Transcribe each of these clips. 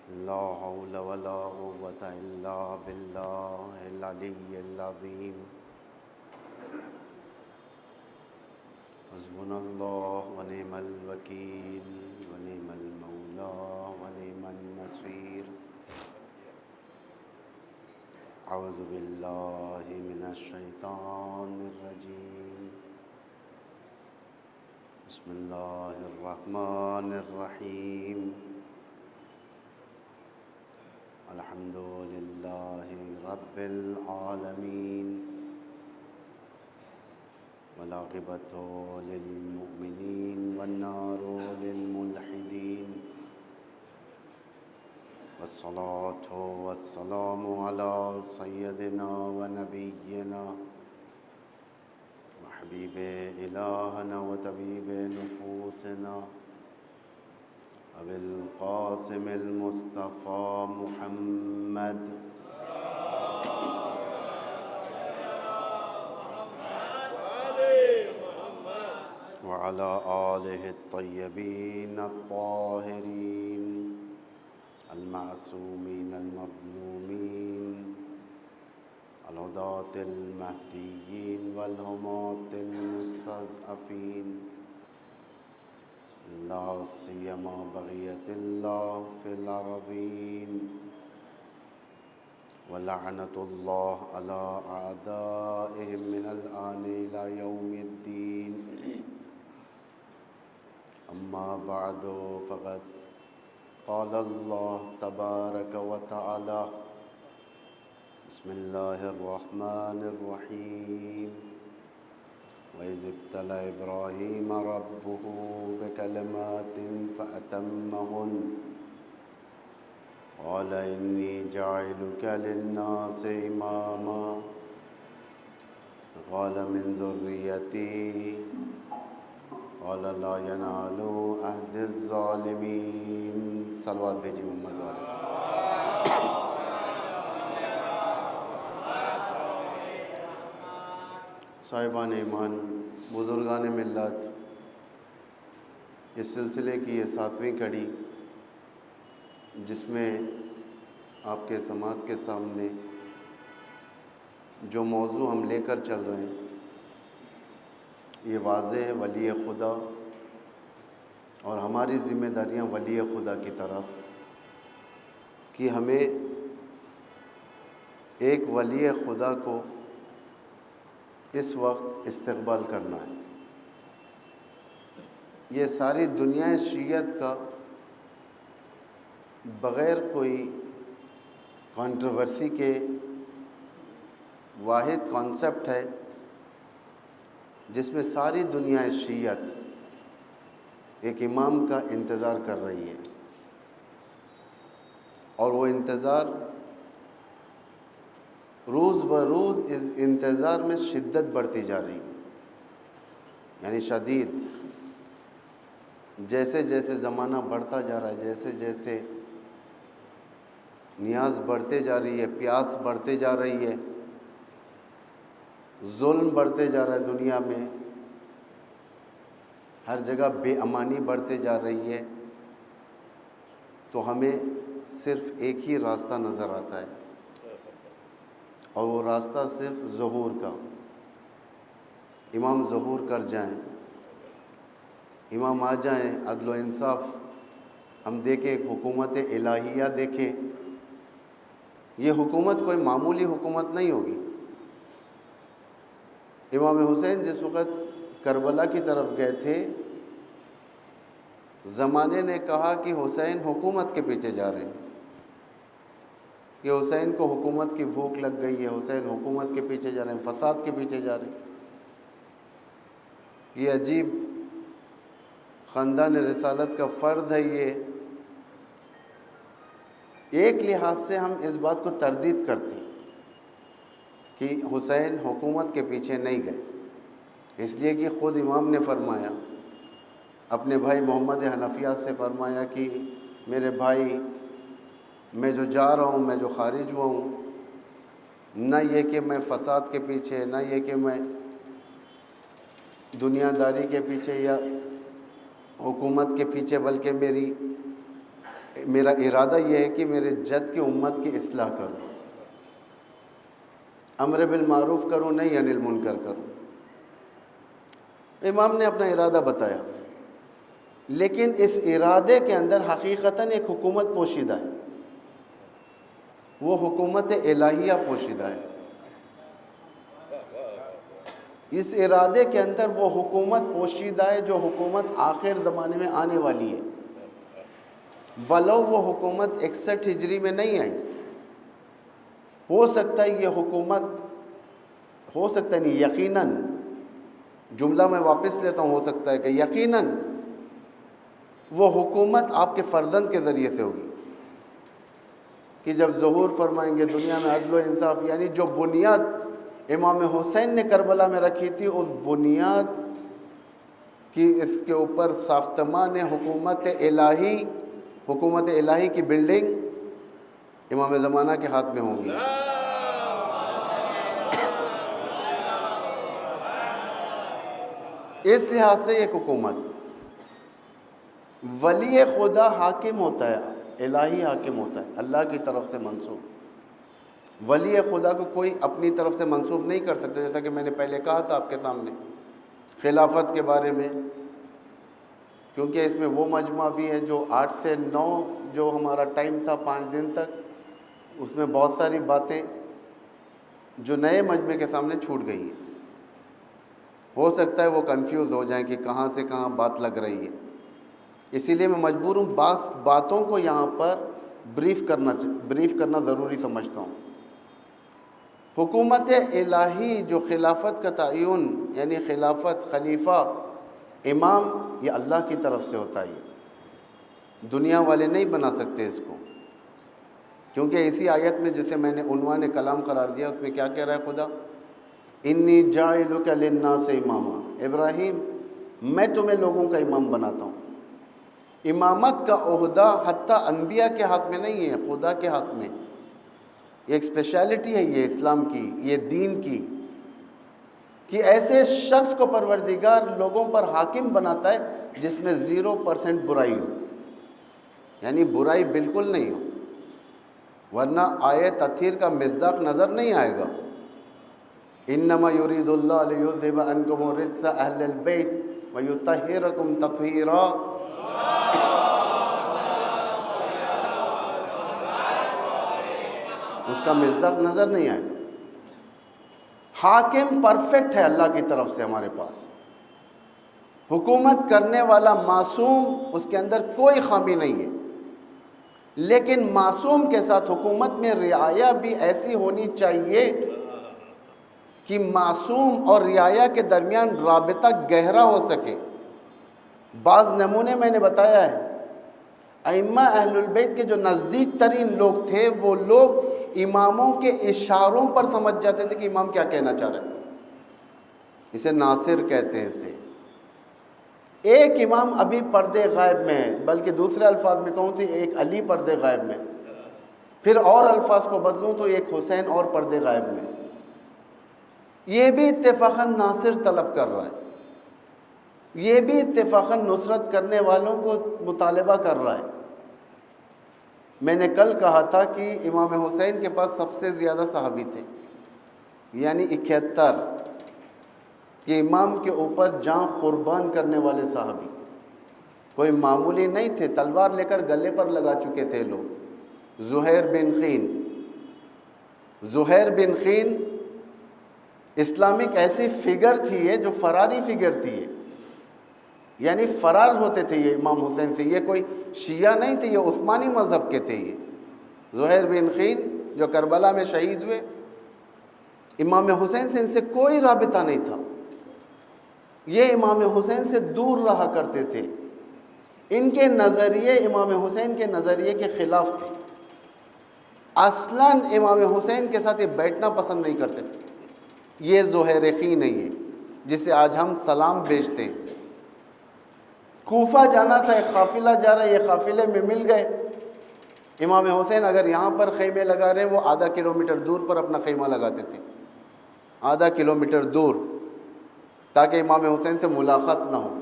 لا حول ولا قوة إلا بالله العلي العظيم حسبنا الله ونعم الوكيل ونعم المولى ونعم النصير أعوذ بالله من الشيطان الرجيم بسم الله الرحمن الرحيم الحمد لله رب العالمين والعاقبة للمؤمنين والنار للملحدين والصلاة والسلام على سيدنا ونبينا وحبيب إلهنا وطبيب نفوسنا أبي القاسم المصطفى محمد وعلى آله الطيبين الطاهرين المعصومين المظلومين الهداة المهديين والهماة المستضعفين لا سيما بقية الله في الأرضين ولعنة الله على أعدائهم من الآن إلى يوم الدين أما بعد فقد قال الله تبارك وتعالى بسم الله الرحمن الرحيم وإذ ابتلى إبراهيم ربه بكلمات فأتمهن قال إني جاعلك للناس إماما قال من ذريتي قال لا ينال عهد الظالمين صلوات بھیجی محمد والے صاحبان ایمان، بزرگان ملت، اس سلسلے کی یہ 7ویں کڑی جس میں آپ کے سماعت کے سامنے جو موضوع ہم لے کر چل رہے ہیں یہ واضح ہے ولی خدا اور ہماری ذمہ داریاں ولی خدا کی طرف کہ ہمیں ایک ولی خدا کو اس وقت استقبال کرنا ہے۔ یہ ساری دنیا شیعت کا بغیر کوئی کنٹروورسی کے واحد کانسیپٹ ہے جس میں ساری دنیا شیعت ایک امام کا انتظار کر رہی ہے، اور وہ انتظار روز بروز اس انتظار میں شدت بڑھتی جا رہی ہے، یعنی شدید۔ جیسے جیسے زمانہ بڑھتا جا رہا ہے، جیسے جیسے نیاز بڑھتے جا رہی ہے، پیاس بڑھتے جا رہی ہے، ظلم بڑھتے جا رہا ہے، دنیا میں ہر جگہ بے امانی بڑھتے جا رہی ہے، تو ہمیں صرف ایک ہی راستہ نظر آتا ہے، اور وہ راستہ صرف ظہور کا۔ امام ظہور کر جائیں، امام آ جائیں، عدل و انصاف ہم دیکھیں، ایک حکومت الہیہ دیکھیں۔ یہ حکومت کوئی معمولی حکومت نہیں ہوگی۔ امام حسین جس وقت کربلا کی طرف گئے تھے، زمانے نے کہا کہ حسین حکومت کے پیچھے جا رہے ہیں، کہ حسین کو حکومت کی بھوک لگ گئی ہے، حسین حکومت کے پیچھے جا رہے ہیں، فساد کے پیچھے جا رہے ہیں۔ یہ عجیب خاندان رسالت کا فرد ہے۔ یہ ایک لحاظ سے ہم اس بات کو تردید کرتے ہیں کہ حسین حکومت کے پیچھے نہیں گئے، اس لیے کہ خود امام نے فرمایا، اپنے بھائی محمد حنفیہ سے فرمایا کہ میرے بھائی، میں جو جا رہا ہوں، میں جو خارج ہوا ہوں، نہ یہ کہ میں فساد کے پیچھے، نہ یہ کہ میں دنیا داری کے پیچھے یا حکومت کے پیچھے، بلکہ میرا ارادہ یہ ہے کہ میرے جد کی امت کی اصلاح کروں، امر بالمعروف کروں، نہیں انل منکر کروں۔ امام نے اپنا ارادہ بتایا، لیکن اس ارادے کے اندر حقیقتاً ایک حکومت پوشیدہ ہے، وہ حکومت الہیہ پوشیدہ ہے۔ اس ارادے کے اندر وہ حکومت پوشیدہ ہے جو حکومت آخر زمانے میں آنے والی ہے، ولو وہ حکومت 61 ہجری میں نہیں آئی۔ ہو سکتا ہے یہ حکومت، ہو سکتا ہے نہیں، یقیناً، جملہ میں واپس لیتا ہوں، ہو سکتا ہے کہ یقیناً وہ حکومت آپ کے فرزند کے ذریعے سے ہوگی، کہ جب ظہور فرمائیں گے دنیا میں عدل و انصاف، یعنی جو بنیاد امام حسین نے کربلا میں رکھی تھی، اس بنیاد کی اس کے اوپر ساختمان حکومت الہی کی بلڈنگ امام زمانہ کے ہاتھ میں ہوں گی۔ اس لحاظ سے ایک حکومت، ولی خدا حاکم ہوتا ہے، الہی حاکم ہوتا ہے، اللہ کی طرف سے منسوب۔ ولی خدا کو کوئی اپنی طرف سے منسوب نہیں کر سکتا، جیسا کہ میں نے پہلے کہا تھا آپ کے سامنے خلافت کے بارے میں، کیونکہ اس میں وہ مجمع بھی ہے جو 8 سے 9 جو ہمارا ٹائم تھا 5 دن تک، اس میں بہت ساری باتیں جو نئے مجمع کے سامنے چھوٹ گئی ہیں۔ ہو سکتا ہے وہ کنفیوز ہو جائیں کہ کہاں سے کہاں بات لگ رہی ہے، اسی لیے میں مجبور ہوں بعض باتوں کو یہاں پر بریف کرنا ضروری سمجھتا ہوں۔ حکومت الہی جو خلافت کا تعین، یعنی خلافت، خلیفہ، امام، یہ اللہ کی طرف سے ہوتا ہے، دنیا والے نہیں بنا سکتے اس کو، کیونکہ اسی آیت میں جسے میں نے عنوان کلام قرار دیا، اس میں کیا کہہ رہا ہے خدا؟ انی جاعلک للناس اماما، ابراہیم میں تمہیں لوگوں کا امام بناتا ہوں۔ امامت کا عہدہ حتیٰ انبیاء کے ہاتھ میں نہیں ہے، خدا کے ہاتھ میں۔ یہ ایک اسپیشلٹی ہے یہ اسلام کی، یہ دین کی، کہ ایسے شخص کو پروردگار لوگوں پر حاکم بناتا ہے جس میں 0% برائی ہو، یعنی برائی بالکل نہیں ہو، ورنہ آیے تطہیر کا مصداق نظر نہیں آئے گا۔ انما یرید اللہ لیذھب عنکم الرجس اہل البیت ویطہرکم تطہیرا۔ اس کا مصداق نظر نہیں آئے گا۔ حاکم پرفیکٹ ہے اللہ کی طرف سے ہمارے پاس، حکومت کرنے والا معصوم، اس کے اندر کوئی خامی نہیں ہے، لیکن معصوم کے ساتھ حکومت میں رعایا بھی ایسی ہونی چاہیے کہ معصوم اور رعایا کے درمیان رابطہ گہرا ہو سکے۔ بعض نمونے میں نے بتایا ہے، ائمہ اہل البیت کے جو نزدیک ترین لوگ تھے، وہ لوگ اماموں کے اشاروں پر سمجھ جاتے تھے کہ امام کیا کہنا چاہ رہے ہیں۔ اسے ناصر کہتے ہیں اسے۔ ایک امام ابھی پردے غائب میں ہے، بلکہ دوسرے الفاظ میں کہوں تو ایک علی پردے غائب میں، پھر اور الفاظ کو بدلوں تو ایک حسین اور پردے غائب میں۔ یہ بھی اتفاقاً ناصر طلب کر رہا ہے، یہ بھی اتفاقاً نصرت کرنے والوں کو مطالبہ کر رہا ہے۔ میں نے کل کہا تھا کہ امام حسین کے پاس سب سے زیادہ صحابی تھے، یعنی 71، کہ امام کے اوپر جان قربان کرنے والے صحابی کوئی معمولی نہیں تھے، تلوار لے کر گلے پر لگا چکے تھے لوگ۔ زہیر بن خین اسلامک ایسی فگر تھی ہے جو فراری فگر تھی ہے، یعنی فرار ہوتے تھے یہ امام حسین سے، یہ کوئی شیعہ نہیں تھے، یہ عثمانی مذہب کے تھے۔ یہ زہیر بن خین جو کربلا میں شہید ہوئے، امام حسین سے ان سے کوئی رابطہ نہیں تھا، یہ امام حسین سے دور رہا کرتے تھے، ان کے نظریے امام حسین کے نظریے کے خلاف تھے، اصلاً امام حسین کے ساتھ یہ بیٹھنا پسند نہیں کرتے تھے۔ یہ زہیر خین ہے، یہ جسے آج ہم سلام بیچتے ہیں۔ کوفہ جانا تھا، ایک قافلہ جا رہا ہے، یہ قافلے میں مل گئے۔ امام حسین اگر یہاں پر خیمے لگا رہے ہیں، وہ آدھا کلومیٹر دور پر اپنا خیمہ لگاتے تھے، آدھا کلومیٹر دور، تاکہ امام حسین سے ملاقات نہ ہو۔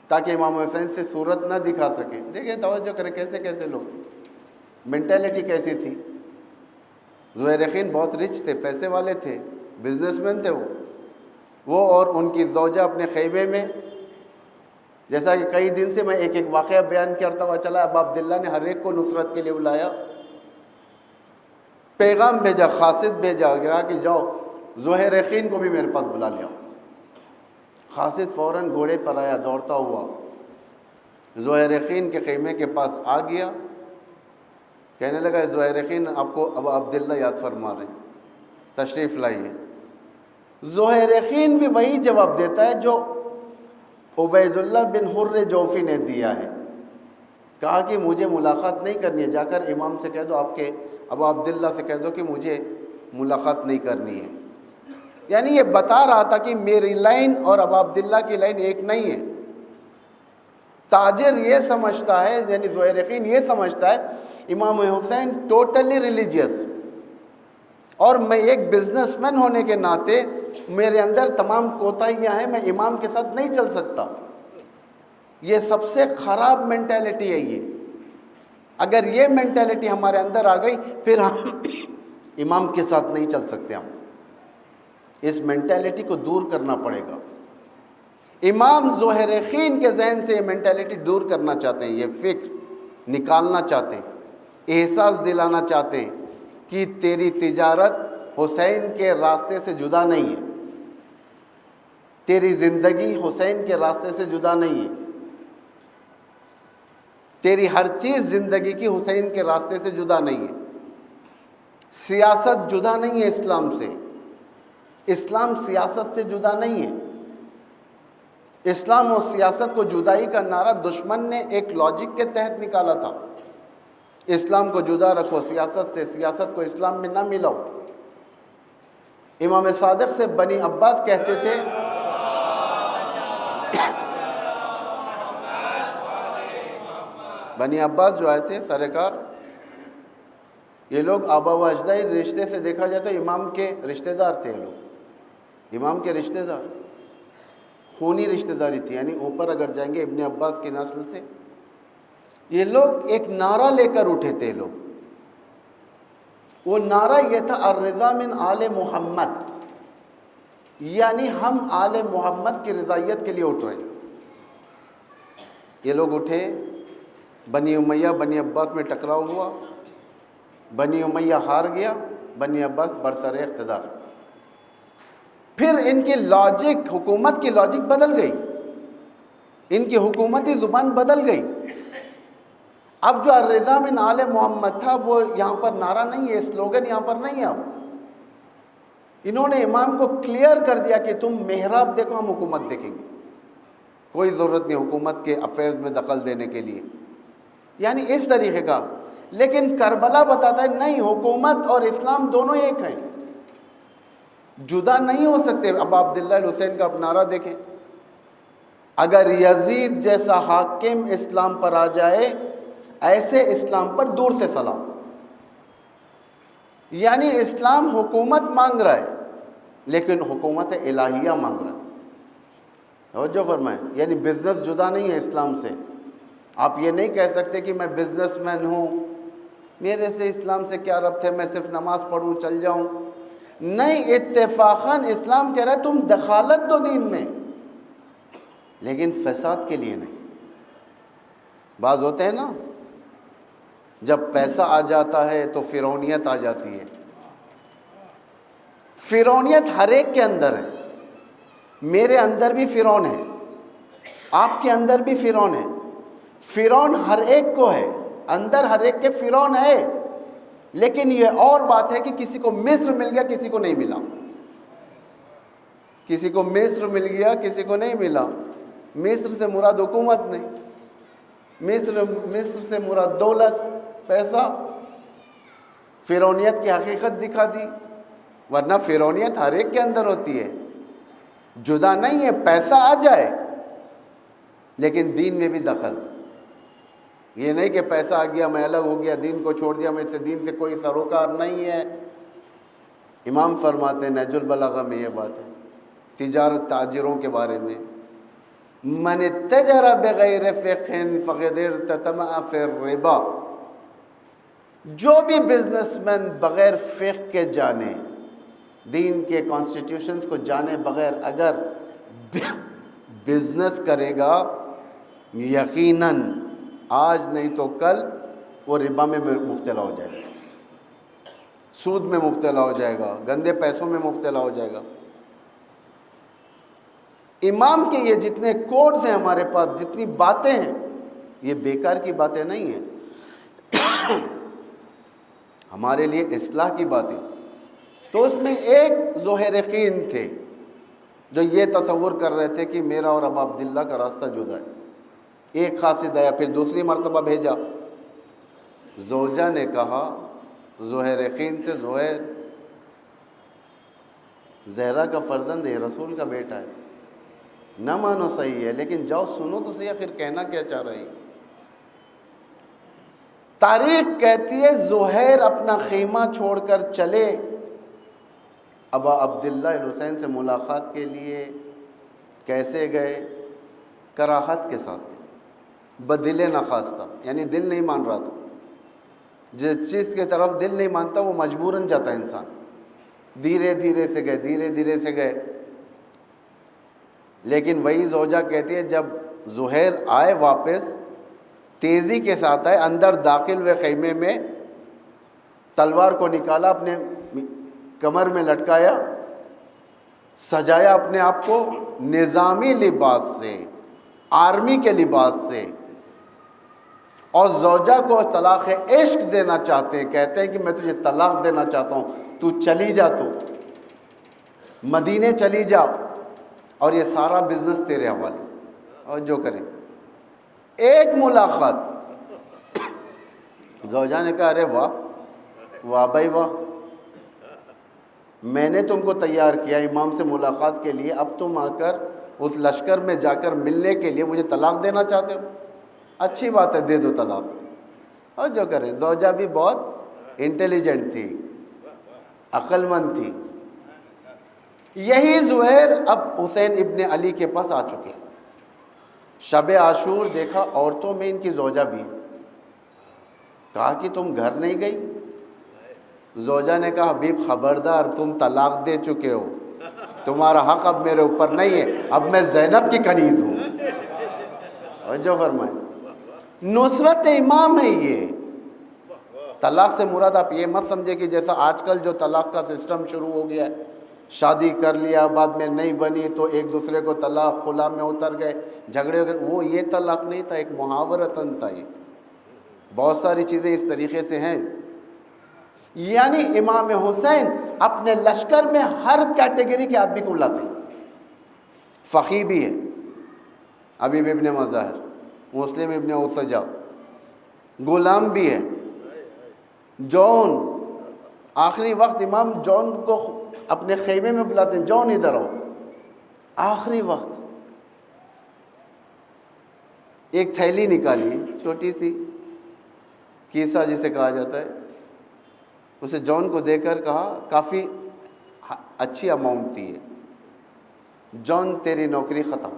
تاکہ امام حسین سے صورت نہ دکھا سکے. دیکھیں توجہ کریں کیسے کیسے لوگ تھے, مینٹیلٹی کیسی تھی. زہیرخین بہت رچ تھے, پیسے والے تھے, بزنس مین تھے وہ اور ان کی زوجہ اپنے خیمے میں. جیسا کہ کئی دن سے میں ایک ایک واقعہ بیان کرتا ہوا چلا, ابا عبداللہ نے ہر ایک کو نصرت کے لیے بلایا, پیغام بھیجا, قاصد بھیجا گیا کہ جاؤ زہیرخین کو بھی میرے پاس بلا لیا. قاصد فوراً گھوڑے پر آیا دوڑتا ہوا, زہیرخین کے خیمے کے پاس آ گیا. کہنے لگا زہیرخین آپ کو ابا عبداللہ یاد فرما رہے ہیں, تشریف لائیے. زہیرخین بھی وہی جواب دیتا ہے جو عبید اللہ بن حر جوفی نے دیا ہے. کہا کہ مجھے ملاقات نہیں کرنی ہے, جا کر امام سے کہہ دو, آپ کے ابا عبداللہ سے کہہ دو کہ مجھے ملاقات نہیں کرنی ہے. یعنی یہ بتا رہا تھا کہ میری لائن اور ابا عبداللہ کی لائن ایک نہیں ہے. تاجر یہ سمجھتا ہے, یعنی زہیرخین یہ سمجھتا ہے امام حسین ٹوٹلی ریلیجیس, اور میں ایک بزنس مین ہونے کے ناطے میرے اندر تمام کوتاہیاں ہیں, میں امام کے ساتھ نہیں چل سکتا. یہ سب سے خراب مینٹیلٹی ہے یہ. اگر یہ مینٹیلٹی ہمارے اندر آ گئی پھر ہم امام کے ساتھ نہیں چل سکتے. ہم اس مینٹیلٹی کو دور کرنا پڑے گا. امام زہیرخین کے ذہن سے یہ مینٹیلٹی دور کرنا چاہتے ہیں, یہ فکر نکالنا چاہتے ہیں, احساس دلانا چاہتے ہیں کہ تیری تجارت حسین کے راستے سے جدا نہیں ہے, تیری زندگی حسین کے راستے سے جدا نہیں ہے, تیری ہر چیز زندگی کی حسین کے راستے سے جدا نہیں ہے. سیاست جدا نہیں ہے اسلام سے, اسلام سیاست سے جدا نہیں ہے. اسلام اور سیاست کو جدائی کا نعرہ دشمن نے ایک لاجک کے تحت نکالا تھا. اسلام کو جدا رکھو سیاست سے, سیاست کو اسلام میں نہ ملاؤ. امام صادق سے بنی عباس کہتے تھے بنی عباس جو آئے تھے سرکار, یہ لوگ آبا و اجدادی رشتے سے دیکھا جائے تو امام کے رشتہ دار تھے. یہ لوگ امام کے رشتہ دار, خونی رشتہ داری تھی. یعنی اوپر اگر جائیں گے ابن عباس کی نسل سے, یہ لوگ ایک نعرہ لے کر اٹھے تھے. لوگ وہ نعرہ یہ تھا الرضا من آل محمد, یعنی ہم آل محمد کی رضائیت کے لیے اٹھ رہے ہیں. یہ لوگ اٹھے, بنی امیہ بنی عباس میں ٹکراؤ ہوا, بنی امیہ ہار گیا, بنی عباس برسر اقتدار. پھر ان کی لاجک, حکومت کی لاجک بدل گئی, ان کی حکومتی زبان بدل گئی. اب جو الرضا من آل محمد تھا وہ یہاں پر نعرہ نہیں ہے, سلوگن یہاں پر نہیں ہے. اب انہوں نے امام کو کلیئر کر دیا کہ تم محراب دیکھو, ہم حکومت دیکھیں گے, کوئی ضرورت نہیں حکومت کے افیئرز میں دخل دینے کے لیے. یعنی اس طریقے کا. لیکن کربلا بتاتا ہے نہیں, حکومت اور اسلام دونوں ایک ہیں, جدا نہیں ہو سکتے. اب عبداللہ الحسین کا اب نعرہ دیکھیں, اگر یزید جیسا حاکم اسلام پر آ جائے, ایسے اسلام پر دور سے سلام. یعنی اسلام حکومت مانگ رہا ہے لیکن حکومت الہیہ مانگ رہا ہے. توجہ فرمائیں, یعنی بزنس جدا نہیں ہے اسلام سے. آپ یہ نہیں کہہ سکتے کہ میں بزنس مین ہوں, میرے سے اسلام سے کیا ربط ہے, میں صرف نماز پڑھوں چل جاؤں. نہیں, اتفاقاً اسلام کہہ رہا ہے تم دخالت دو دین میں, لیکن فساد کے لیے نہیں. بعض ہوتے ہیں نا, جب پیسہ آ جاتا ہے تو فرعونیت آ جاتی ہے. فرعونیت ہر ایک کے اندر ہے. میرے اندر بھی فرعون ہے, آپ کے اندر بھی فرعون ہے. فرعون ہر ایک کو ہے, اندر ہر ایک کے فرعون ہے. لیکن یہ اور بات ہے کہ کسی کو مصر مل گیا, کسی کو نہیں ملا. کسی کو مصر مل گیا, کسی کو نہیں ملا. مصر سے مراد حکومت نہیں, مصر سے مراد دولت, پیسہ. فرعونیت کی حقیقت دکھا دی, ورنہ فرعونیت ہر ایک کے اندر ہوتی ہے, جدا نہیں ہے. پیسہ آ جائے لیکن دین میں بھی دخل. یہ نہیں کہ پیسہ آ گیا میں الگ ہو گیا, دین کو چھوڑ دیا, میں سے دین سے کوئی سروکار نہیں ہے. امام فرماتے ہیں نہج البلاغہ میں یہ بات ہے, تجارت تاجروں کے بارے میں, من اتجر بغیر فقہ فقد ارتتمع فی الربا، جو بھی بزنس مین بغیر فقہ کے جانے، دین کے کانسٹیٹیوشنز کو جانے بغیر اگر بزنس کرے گا، یقیناً آج نہیں تو کل وہ ربا میں مبتلا ہو جائے گا، سود میں مبتلا ہو جائے گا، گندے پیسوں میں مبتلا ہو جائے گا۔ امام کے یہ جتنے کوڈز ہیں ہمارے پاس، جتنی باتیں ہیں، یہ بیکار کی باتیں نہیں ہیں، ہمارے لیے اصلاح کی باتیں۔ تو اس میں ایک زہرقین تھے جو یہ تصور کر رہے تھے کہ میرا اور ابا عبداللہ کا راستہ جدا ہے۔ ایک قاصد آیا، پھر دوسری مرتبہ بھیجا، زوجہ نے کہا زہرقین سے، زہیر زہرا کا فرزند ہے، رسول کا بیٹا ہے، نہ مانو صحیح ہے، لیکن جاؤ سنو تو صحیح آخر کہنا کیا چاہ رہی۔ تاریخ کہتی ہے زہیر اپنا خیمہ چھوڑ کر چلے ابا عبداللہ الحسین سے ملاقات کے لیے۔ کیسے گئے؟ کراہت کے ساتھ گئے، بدل نخواستہ، یعنی دل نہیں مان رہا تھا۔ جس چیز کی طرف دل نہیں مانتا وہ مجبوراً جاتا ہے انسان۔ دھیرے دھیرے سے گئے، دھیرے دھیرے سے گئے، لیکن وہی زوجہ کہتی ہے جب زہیر آئے واپس، تیزی کے ساتھ آئے، اندر داخل ہوئے خیمے میں، تلوار کو نکالا، اپنے کمر میں لٹکایا، سجایا اپنے آپ کو نظامی لباس سے، آرمی کے لباس سے، اور زوجہ کو طلاق عشق دینا چاہتے ہیں۔ کہتے ہیں کہ میں تجھے طلاق دینا چاہتا ہوں، تو چلی جا، تو مدینے چلی جا، اور یہ سارا بزنس تیرے حوالے، اور جو کریں۔ ایک ملاقات، زوجہ نے کہا ارے واہ واہ بھائی واہ، میں نے تم کو تیار کیا امام سے ملاقات کے لیے، اب تم آ کر اس لشکر میں جا کر ملنے کے لیے مجھے طلاق دینا چاہتے ہو؟ اچھی بات ہے، دے دو طلاق، اور جو کریں۔ زوجہ بھی بہت انٹیلیجنٹ تھی، عقل مند تھی۔ یہی زہیر اب حسین ابن علی کے پاس آ چکے، شب عاشور دیکھا، عورتوں میں ان کی زوجہ بھی، کہا کہ تم گھر نہیں گئی؟ زوجہ نے کہا حبیب خبردار، تم طلاق دے چکے ہو، تمہارا حق اب میرے اوپر نہیں ہے، اب میں زینب کی کنیز ہوں۔ اور جو فرمائے نصرت امام ہے یہ۔ طلاق سے مراد آپ یہ مت سمجھے کہ جیسا آج کل جو طلاق کا سسٹم شروع ہو گیا ہے، شادی کر لیا، بعد میں نہیں بنی تو ایک دوسرے کو طلاق، خلا میں اتر گئے، جھگڑے ہو گئے، وہ یہ طلاق نہیں تھا، ایک محاورتاً تھا۔ یہ بہت ساری چیزیں اس طریقے سے ہیں۔ یعنی امام حسین اپنے لشکر میں ہر کیٹیگری کے آدمی کو لاتے ہیں۔ فقیہ بھی ہے، حبیب ابن مظاہر، مسلم ابن اسجا، غلام بھی ہے، جون، آخری وقت امام جون کو اپنے خیمے میں بلاتے ہیں، جون ادھر آؤ، آخری وقت ایک تھیلی نکالی، چھوٹی سی کیسہ جسے کہا جاتا ہے، اسے جون کو دے کر کہا، کافی اچھی اماؤنٹ تھی ہے، جون تیری نوکری ختم،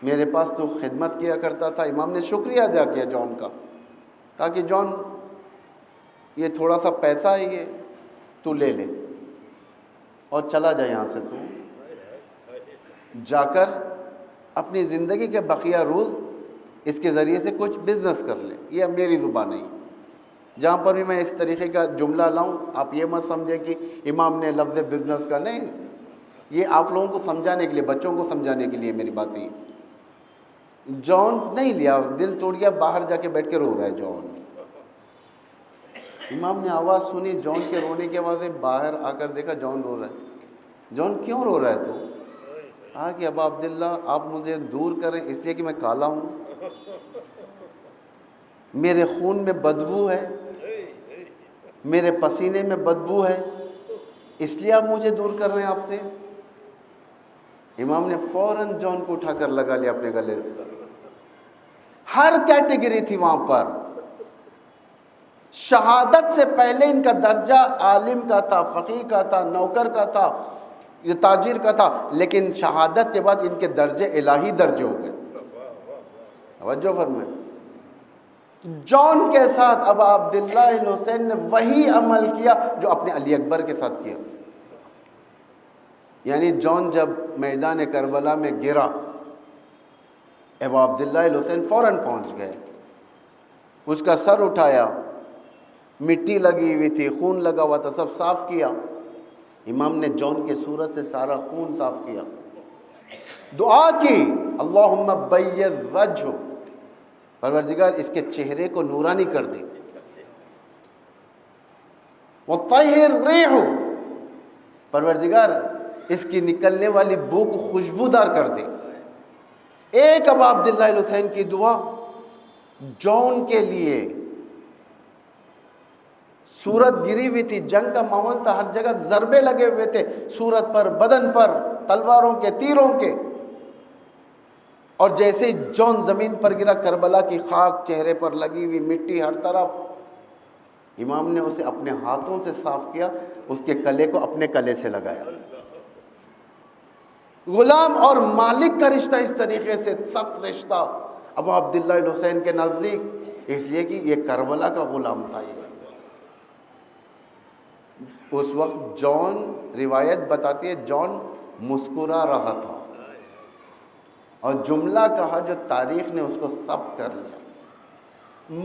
میرے پاس تو خدمت کیا کرتا تھا۔ امام نے شکریہ ادا کیا جون کا، تاکہ جون یہ تھوڑا سا پیسہ ہے، یہ تو لے لے اور چلا جا یہاں سے، تو جا کر اپنی زندگی کے بقیہ روز اس کے ذریعے سے کچھ بزنس کر لے۔ یہ اب میری زبان نہیں، جہاں پر بھی میں اس طریقے کا جملہ لاؤں آپ یہ مت سمجھیں کہ امام نے لفظ بزنس کا، نہیں، یہ آپ لوگوں کو سمجھانے کے لیے، بچوں کو سمجھانے کے لیے میری بات ہے۔ جون نہیں لیا، دل توڑ گیا، باہر جا کے بیٹھ کے رو رہا ہے جون۔ امام نے آواز سنی، جون کے رونے کی آوازیں، باہر آ کر دیکھا جون رو رہا ہے۔ جون کیوں رو رہا ہے؟ تو کہا کہ ابا عبداللہ آپ مجھے دور کریں، اس لیے کہ میں کالا ہوں، میرے خون میں بدبو ہے، میرے پسینے میں بدبو ہے، اس لیے آپ مجھے دور کر رہے ہیں آپ سے۔ امام نے فوراً جون کو اٹھا کر لگا لیا اپنے گلے سے۔ ہر کیٹیگری تھی وہاں پر، شہادت سے پہلے ان کا درجہ عالم کا تھا، فقیہ کا تھا، نوکر کا تھا، یہ تاجر کا تھا، لیکن شہادت کے بعد ان کے درجے الہی درجے ہو گئے. توجہ فرمائیں. جان کے ساتھ ابا عبداللہ الحسین نے وہی عمل کیا جو اپنے علی اکبر کے ساتھ کیا. یعنی جان جب میدان کربلا میں گرا، ابا عبداللہ الحسین فوراً پہنچ گئے، اس کا سر اٹھایا، مٹی لگی ہوئی تھی، خون لگا ہوا تھا، سب صاف کیا. امام نے جان کے صورت سے سارا خون صاف کیا، دعا کی، اللہم بیض وجہ، پروردگار اس کے چہرے کو نورانی کر دے، وطہر ریح، پروردگار اس کی نکلنے والی بو کو خوشبودار کر دے. ایک ابا عبداللہ الحسین کی دعا جون کے لیے. سورت گری ہوئی تھی، جنگ کا ماحول تھا، ہر جگہ ضربے لگے ہوئے تھے، سورت پر، بدن پر، تلواروں کے، تیروں کے. اور جیسے ہی جون زمین پر گرا، کربلا کی خاک چہرے پر لگی ہوئی، مٹی ہر طرف. امام نے اسے اپنے ہاتھوں سے صاف کیا، اس کے کلے کو اپنے کلے سے لگایا. غلام اور مالک کا رشتہ اس طریقے سے سخت رشتہ ابو عبداللہ الحسین کے نزدیک، اس لیے کہ یہ کربلا کا غلام تھا. یہ اس وقت جون، روایت بتاتی ہے جون مسکرا رہا تھا، اور جملہ کہا جو تاریخ نے اس کو ثبت کر لیا،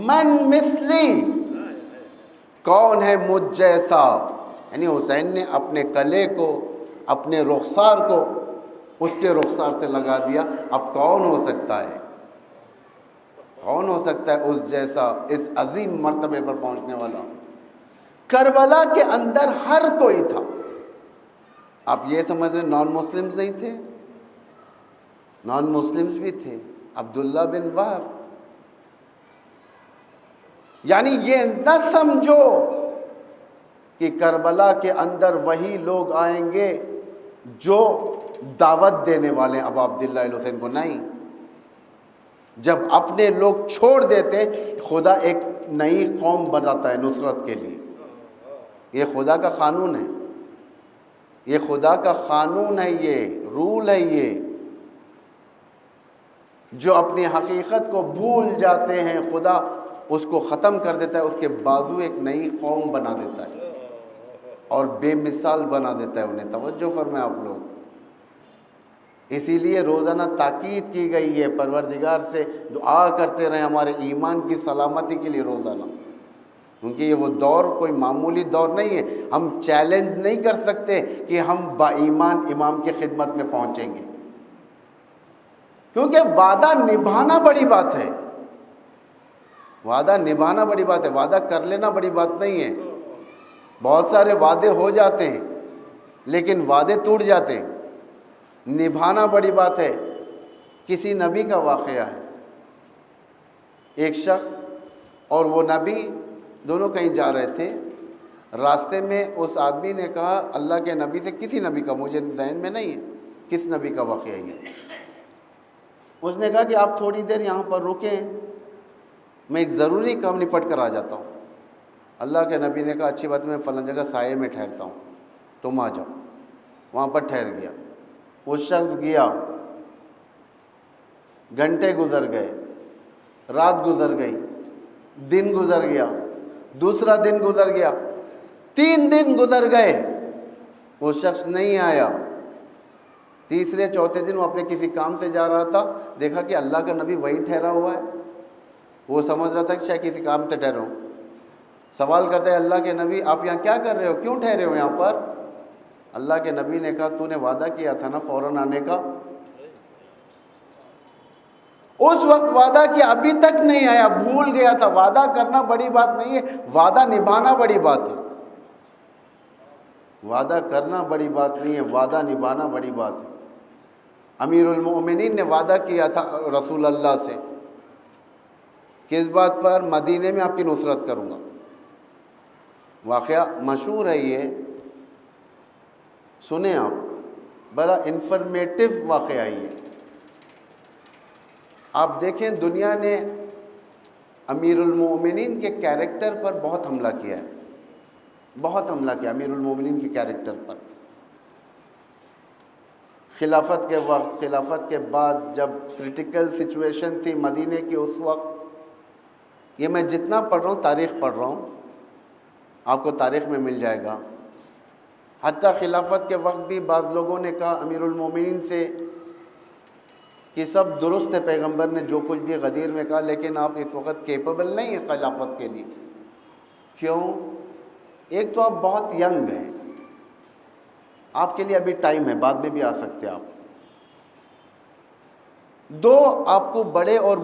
من مثلی، کون ہے مجھ جیسا. یعنی حسین نے اپنے کلے کو، اپنے رخسار کو اس کے رخسار سے لگا دیا. اب کون ہو سکتا ہے، کون ہو سکتا ہے اس جیسا، اس عظیم مرتبے پر پہنچنے والا. کربلا کے اندر ہر کوئی تھا. آپ یہ سمجھ رہے نان مسلمز نہیں تھے، نان مسلمز بھی تھے. عبداللہ بن وہب، یعنی یہ نہ سمجھو کہ کربلا کے اندر وہی لوگ آئیں گے جو دعوت دینے والے ابو عبداللہ الحسین کو. نہیں، جب اپنے لوگ چھوڑ دیتے، خدا ایک نئی قوم بناتا ہے نصرت کے لیے. یہ خدا کا قانون ہے، یہ خدا کا قانون ہے، یہ رول ہے. یہ جو اپنی حقیقت کو بھول جاتے ہیں، خدا اس کو ختم کر دیتا ہے، اس کے بازو ایک نئی قوم بنا دیتا ہے اور بے مثال بنا دیتا ہے انہیں. توجہ فرمائیں آپ لوگ. اسی لیے روزانہ تاکید کی گئی ہے، پروردگار سے دعا کرتے رہیں ہمارے ایمان کی سلامتی کے لیے روزانہ، کیونکہ یہ وہ دور کوئی معمولی دور نہیں ہے. ہم چیلنج نہیں کر سکتے کہ ہم با ایمان امام کی خدمت میں پہنچیں گے، کیونکہ وعدہ نبھانا بڑی بات ہے. وعدہ نبھانا بڑی بات ہے، وعدہ کر لینا بڑی بات نہیں ہے. بہت سارے وعدے ہو جاتے ہیں لیکن وعدے ٹوٹ جاتے ہیں. نبھانا بڑی بات ہے. کسی نبی کا واقعہ ہے، ایک شخص اور وہ نبی دونوں کہیں جا رہے تھے. راستے میں اس آدمی نے کہا اللہ کے نبی سے، کسی نبی کا مجھے ذہن میں نہیں ہے کس نبی کا واقعہ ہے. اس نے کہا کہ آپ تھوڑی دیر یہاں پر رکیں، میں ایک ضروری کام نپٹ کر آ جاتا ہوں. اللہ کے نبی نے کہا اچھی بات، میں فلاں جگہ سائے میں ٹھہرتا ہوں، تم آ جاؤ. وہاں پر ٹھہر گیا. وہ شخص گیا، گھنٹے گزر گئے، رات گزر گئی، دن گزر گیا، دوسرا دن گزر گیا، 3 دن گزر گئے، وہ شخص نہیں آیا. تیسرے چوتھے دن وہ اپنے کسی کام سے جا رہا تھا، دیکھا کہ اللہ کا نبی وہیں ٹھہرا ہوا ہے. وہ سمجھ رہا تھا کہ شاید کسی کام سے ٹھہرا ہوں. سوال کرتا ہے اللہ کے نبی آپ یہاں کیا کر رہے ہو، کیوں ٹھہرے ہو یہاں پر؟ اللہ کے نبی نے کہا تو نے وعدہ کیا تھا نا فوراً آنے کا. اس وقت وعدہ کیا، ابھی تک نہیں آیا، بھول گیا تھا. وعدہ کرنا بڑی بات نہیں ہے، وعدہ نبھانا بڑی بات ہے. وعدہ کرنا بڑی بات نہیں ہے، وعدہ نبھانا بڑی بات ہے. امیر المؤمنین نے وعدہ کیا تھا رسول اللہ سے، کس بات پر؟ مدینے میں آپ کی نصرت کروں گا. واقعہ مشہور ہے، یہ سنیں آپ، بڑا انفارمیٹو واقعہ ہے یہ. آپ دیکھیں دنیا نے امیر المومنین کے کیریکٹر پر بہت حملہ کیا ہے، بہت حملہ کیا امیر المومنین کے کیریکٹر پر. خلافت کے وقت، خلافت کے بعد جب کرٹیکل سچویشن تھی مدینے کی اس وقت، یہ میں جتنا پڑھ رہا ہوں تاریخ پڑھ رہا ہوں، آپ کو تاریخ میں مل جائے گا. حتیٰ خلافت کے وقت بھی بعض لوگوں نے کہا امیر المومنین سے کہ سب درست ہے، پیغمبر نے جو کچھ بھی غدیر میں کہا، لیکن آپ اس وقت کیپیبل نہیں ہیں خلافت کے لیے. کیوں؟ ایک تو آپ بہت ینگ ہیں، آپ کے لیے ابھی ٹائم ہے، بعد میں بھی آ سکتے آپ. دو، آپ کو بڑے اور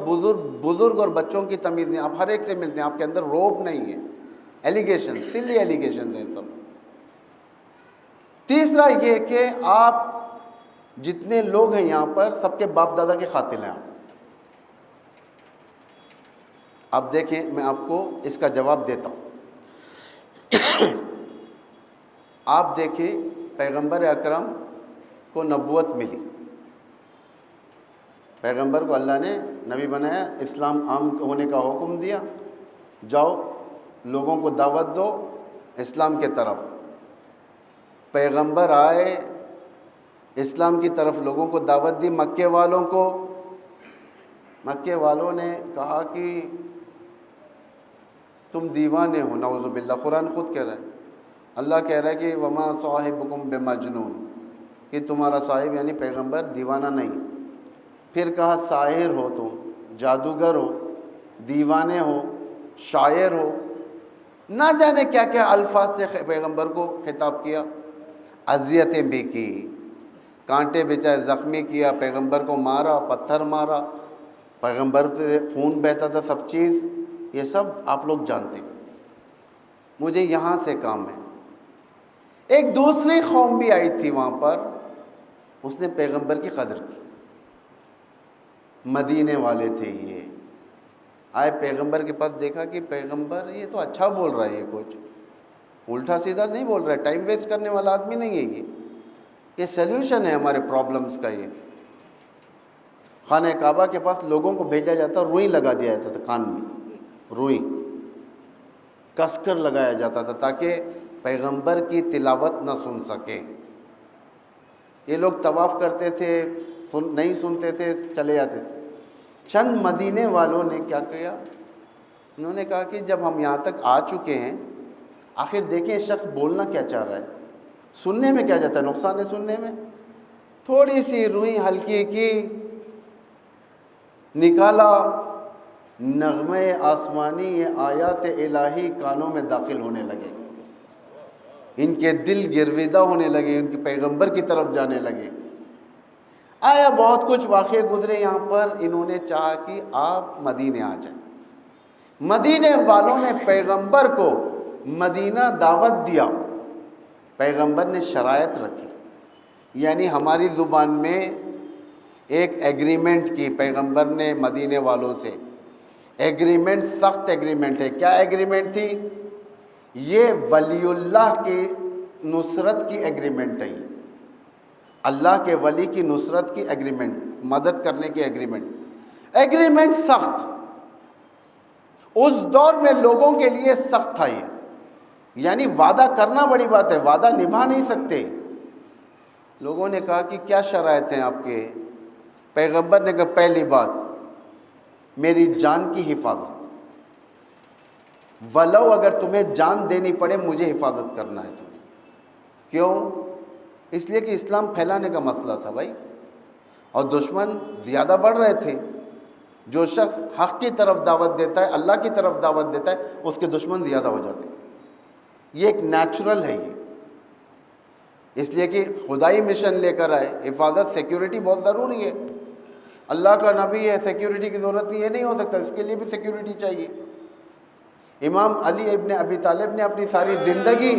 بزرگ اور بچوں کی تمیز نہیں، آپ ہر ایک سے ملتے ہیں، آپ کے اندر روب نہیں ہے. ایلیگیشن، سلی ایلیگیشن ہیں سب. تیسرا یہ کہ آپ جتنے لوگ ہیں یہاں پر سب کے باپ دادا کے قاتل ہیں. آپ دیکھیں، میں آپ کو اس کا جواب دیتا ہوں. آپ دیکھیں، پیغمبر اکرم کو نبوت ملی، پیغمبر کو اللہ نے نبی بنایا، اسلام عام ہونے کا حکم دیا، جاؤ لوگوں کو دعوت دو اسلام کی طرف. پیغمبر آئے، اسلام کی طرف لوگوں کو دعوت دی. مکے والوں کو، مکے والوں نے کہا کہ تم دیوانے ہو، نعوذ باللہ. قرآن خود کہہ رہا ہے، اللہ کہہ رہا ہے کہ وما صاحبکم بمجنون، کہ تمہارا صاحب یعنی پیغمبر دیوانہ نہیں. پھر کہا ساحر ہو، تم جادوگر ہو، دیوانے ہو، شاعر ہو، نہ جانے کیا کیا الفاظ سے پیغمبر کو خطاب کیا. اذیتیں بھی کی، کانٹے بچائے، زخمی کیا، پیغمبر کو مارا، پتھر مارا، پیغمبر پہ خون بہتا تھا، سب چیز. یہ سب آپ لوگ جانتے ہیں. مجھے یہاں سے کام ہے. ایک دوسری قوم بھی آئی تھی وہاں پر، اس نے پیغمبر کی قدر کی. مدینے والے تھے یہ. آئے پیغمبر کے پاس، دیکھا کہ پیغمبر یہ تو اچھا بول رہا ہے، یہ کچھ الٹا سیدھا نہیں بول رہا ہے، ٹائم ویسٹ کرنے والا آدمی نہیں ہے یہ سلیوشن ہے ہمارے پرابلمز کا. یہ خانہ کعبہ کے پاس لوگوں کو بھیجا جاتا، روئی لگا دیا جاتا تھا کان میں، روئی کس کر لگایا جاتا تھا تاکہ پیغمبر کی تلاوت نہ سن سکے. یہ لوگ طواف کرتے تھے، نہیں سنتے تھے، چلے جاتے تھے. چند مدینے والوں نے کیا کیا، انہوں نے کہا کہ جب ہم یہاں تک آ چکے ہیں، آخر دیکھیں اس شخص بولنا کیا چاہ رہا ہے، سننے میں کیا جاتا ہے، نقصان ہے سننے میں. تھوڑی سی روئی ہلکی کی، نکالا، نغمے آسمانی، یہ آیات الہی کانوں میں داخل ہونے لگے، ان کے دل گرویدہ ہونے لگے، ان کے پیغمبر کی طرف جانے لگے. آیا بہت کچھ واقعے گزرے یہاں پر. انہوں نے چاہا کہ آپ مدینے آ جائیں. مدینے والوں نے پیغمبر کو مدینہ دعوت دیا. پیغمبر نے شرائط رکھی، یعنی ہماری زبان میں ایک ایگریمنٹ کی پیغمبر نے مدینے والوں سے. ایگریمنٹ سخت ایگریمنٹ ہے. کیا ایگریمنٹ تھی؟ یہ ولی اللہ کی نصرت کی ایگریمنٹ ہے. یہ اللہ کے ولی کی نصرت کی ایگریمنٹ، مدد کرنے کی ایگریمنٹ. ایگریمنٹ سخت، اس دور میں لوگوں کے لیے سخت تھا یہ. یعنی وعدہ کرنا بڑی بات ہے، وعدہ نبھا نہیں سکتے. لوگوں نے کہا کہ کیا شرائط ہیں آپ کے؟ پیغمبر نے کہا پہلی بات میری جان کی حفاظت، ولو اگر تمہیں جان دینی پڑے مجھے حفاظت کرنا ہے تمہیں. کیوں؟ اس لیے کہ اسلام پھیلانے کا مسئلہ تھا بھائی، اور دشمن زیادہ بڑھ رہے تھے. جو شخص حق کی طرف دعوت دیتا ہے، اللہ کی طرف دعوت دیتا ہے، اس کے دشمن زیادہ ہو جاتے ہیں. یہ ایک نیچرل ہے یہ. اس لیے کہ خدائی مشن لے کر آئے، حفاظت، سیکیورٹی بہت ضروری ہے. اللہ کا نبی ہے، سیکیورٹی کی ضرورت نہیں، یہ نہیں ہو سکتا، اس کے لیے بھی سیکیورٹی چاہیے. امام علی ابن ابی طالب نے اپنی ساری زندگی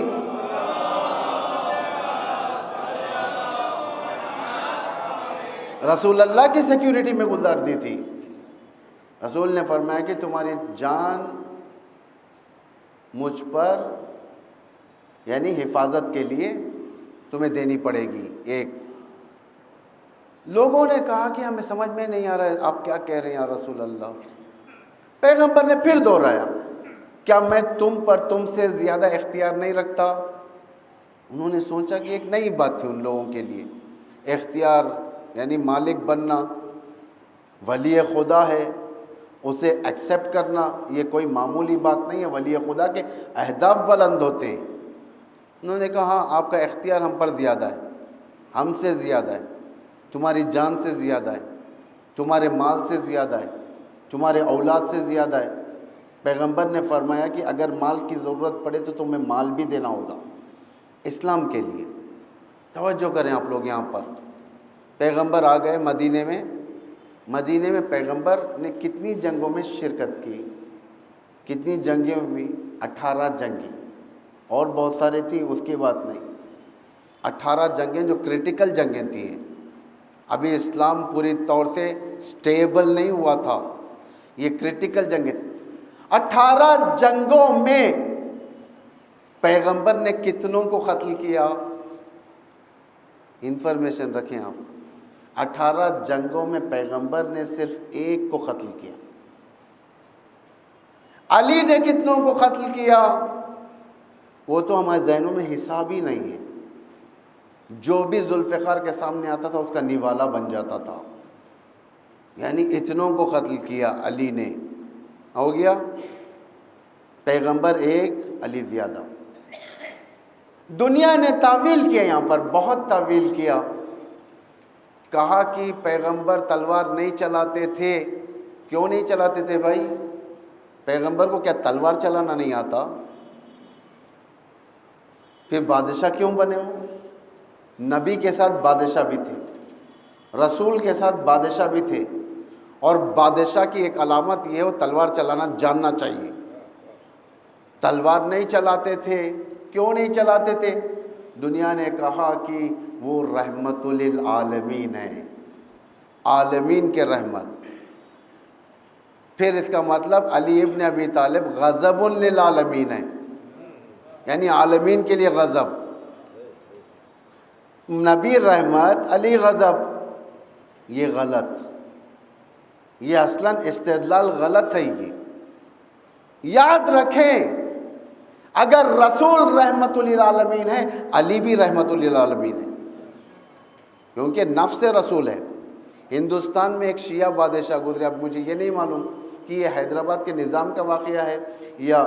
رسول اللہ کی سیکیورٹی میں گزار دی تھی. رسول نے فرمایا کہ تمہاری جان مجھ پر یعنی حفاظت کے لیے تمہیں دینی پڑے گی. ایک لوگوں نے کہا کہ ہمیں سمجھ میں نہیں آ رہا ہے آپ کیا کہہ رہے ہیں یا رسول اللہ. پیغمبر نے پھر دہرایا، کیا میں تم سے زیادہ اختیار نہیں رکھتا؟ انہوں نے سوچا کہ ایک نئی بات تھی ان لوگوں کے لیے. اختیار یعنی مالک بننا، ولی خدا ہے، اسے ایکسیپٹ کرنا، یہ کوئی معمولی بات نہیں ہے۔ ولی خدا کے اہداف بلند ہوتے ہیں۔ انہوں نے کہا ہاں آپ کا اختیار ہم پر زیادہ ہے، ہم سے زیادہ ہے، تمہاری جان سے زیادہ ہے، تمہارے مال سے زیادہ ہے، تمہارے اولاد سے زیادہ ہے۔ پیغمبر نے فرمایا کہ اگر مال کی ضرورت پڑے تو تمہیں مال بھی دینا ہوگا اسلام کے لیے۔ توجہ کریں آپ لوگ یہاں پر، پیغمبر آ گئے مدینے میں پیغمبر نے کتنی جنگوں میں شرکت کی، کتنی جنگیں ہوئی؟ 18 جنگیں، اور بہت سارے تھیں اس کی بات نہیں، 18 جنگیں جو کریٹیکل جنگیں تھیں۔ ابھی اسلام پوری طور سے سٹیبل نہیں ہوا تھا، یہ کریٹیکل جنگیں تھیں۔ 18 جنگوں میں پیغمبر نے کتنوں کو قتل کیا؟ انفارمیشن رکھیں آپ، 18 جنگوں میں پیغمبر نے صرف ایک کو قتل کیا۔ علی نے کتنوں کو قتل کیا؟ وہ تو ہمارے ذہنوں میں حساب ہی نہیں ہے، جو بھی ذوالفقار کے سامنے آتا تھا اس کا نوالا بن جاتا تھا، یعنی اتنوں کو قتل کیا علی نے۔ ہو گیا پیغمبر ایک، علی زیادہ۔ دنیا نے تعویل کیا، یہاں پر بہت تعویل کیا، کہا کہ پیغمبر تلوار نہیں چلاتے تھے۔ کیوں نہیں چلاتے تھے بھائی؟ پیغمبر کو کیا تلوار چلانا نہیں آتا؟ پھر بادشاہ کیوں بنے ہو؟ نبی کے ساتھ بادشاہ بھی تھے، رسول کے ساتھ بادشاہ بھی تھے، اور بادشاہ کی ایک علامت یہ ہو تلوار چلانا جاننا چاہیے۔ تلوار نہیں چلاتے تھے۔ کیوں نہیں چلاتے تھے؟ دنیا نے کہا کہ وہ رحمت للعالمین ہے، عالمین کے رحمت۔ پھر اس کا مطلب علی ابن ابی طالب غضب للعالمین ہے، یعنی عالمین کے لیے غضب۔ نبی رحمت، علی غضب، یہ غلط، یہ اصلاً استدلال غلط ہے۔ یہ یاد رکھیں، اگر رسول رحمت للعالمین ہے، علی بھی رحمت للعالمین ہے، کیونکہ نفس رسول ہے۔ ہندوستان میں ایک شیعہ بادشاہ گزرے، اب مجھے یہ نہیں معلوم کہ یہ حیدرآباد کے نظام کا واقعہ ہے یا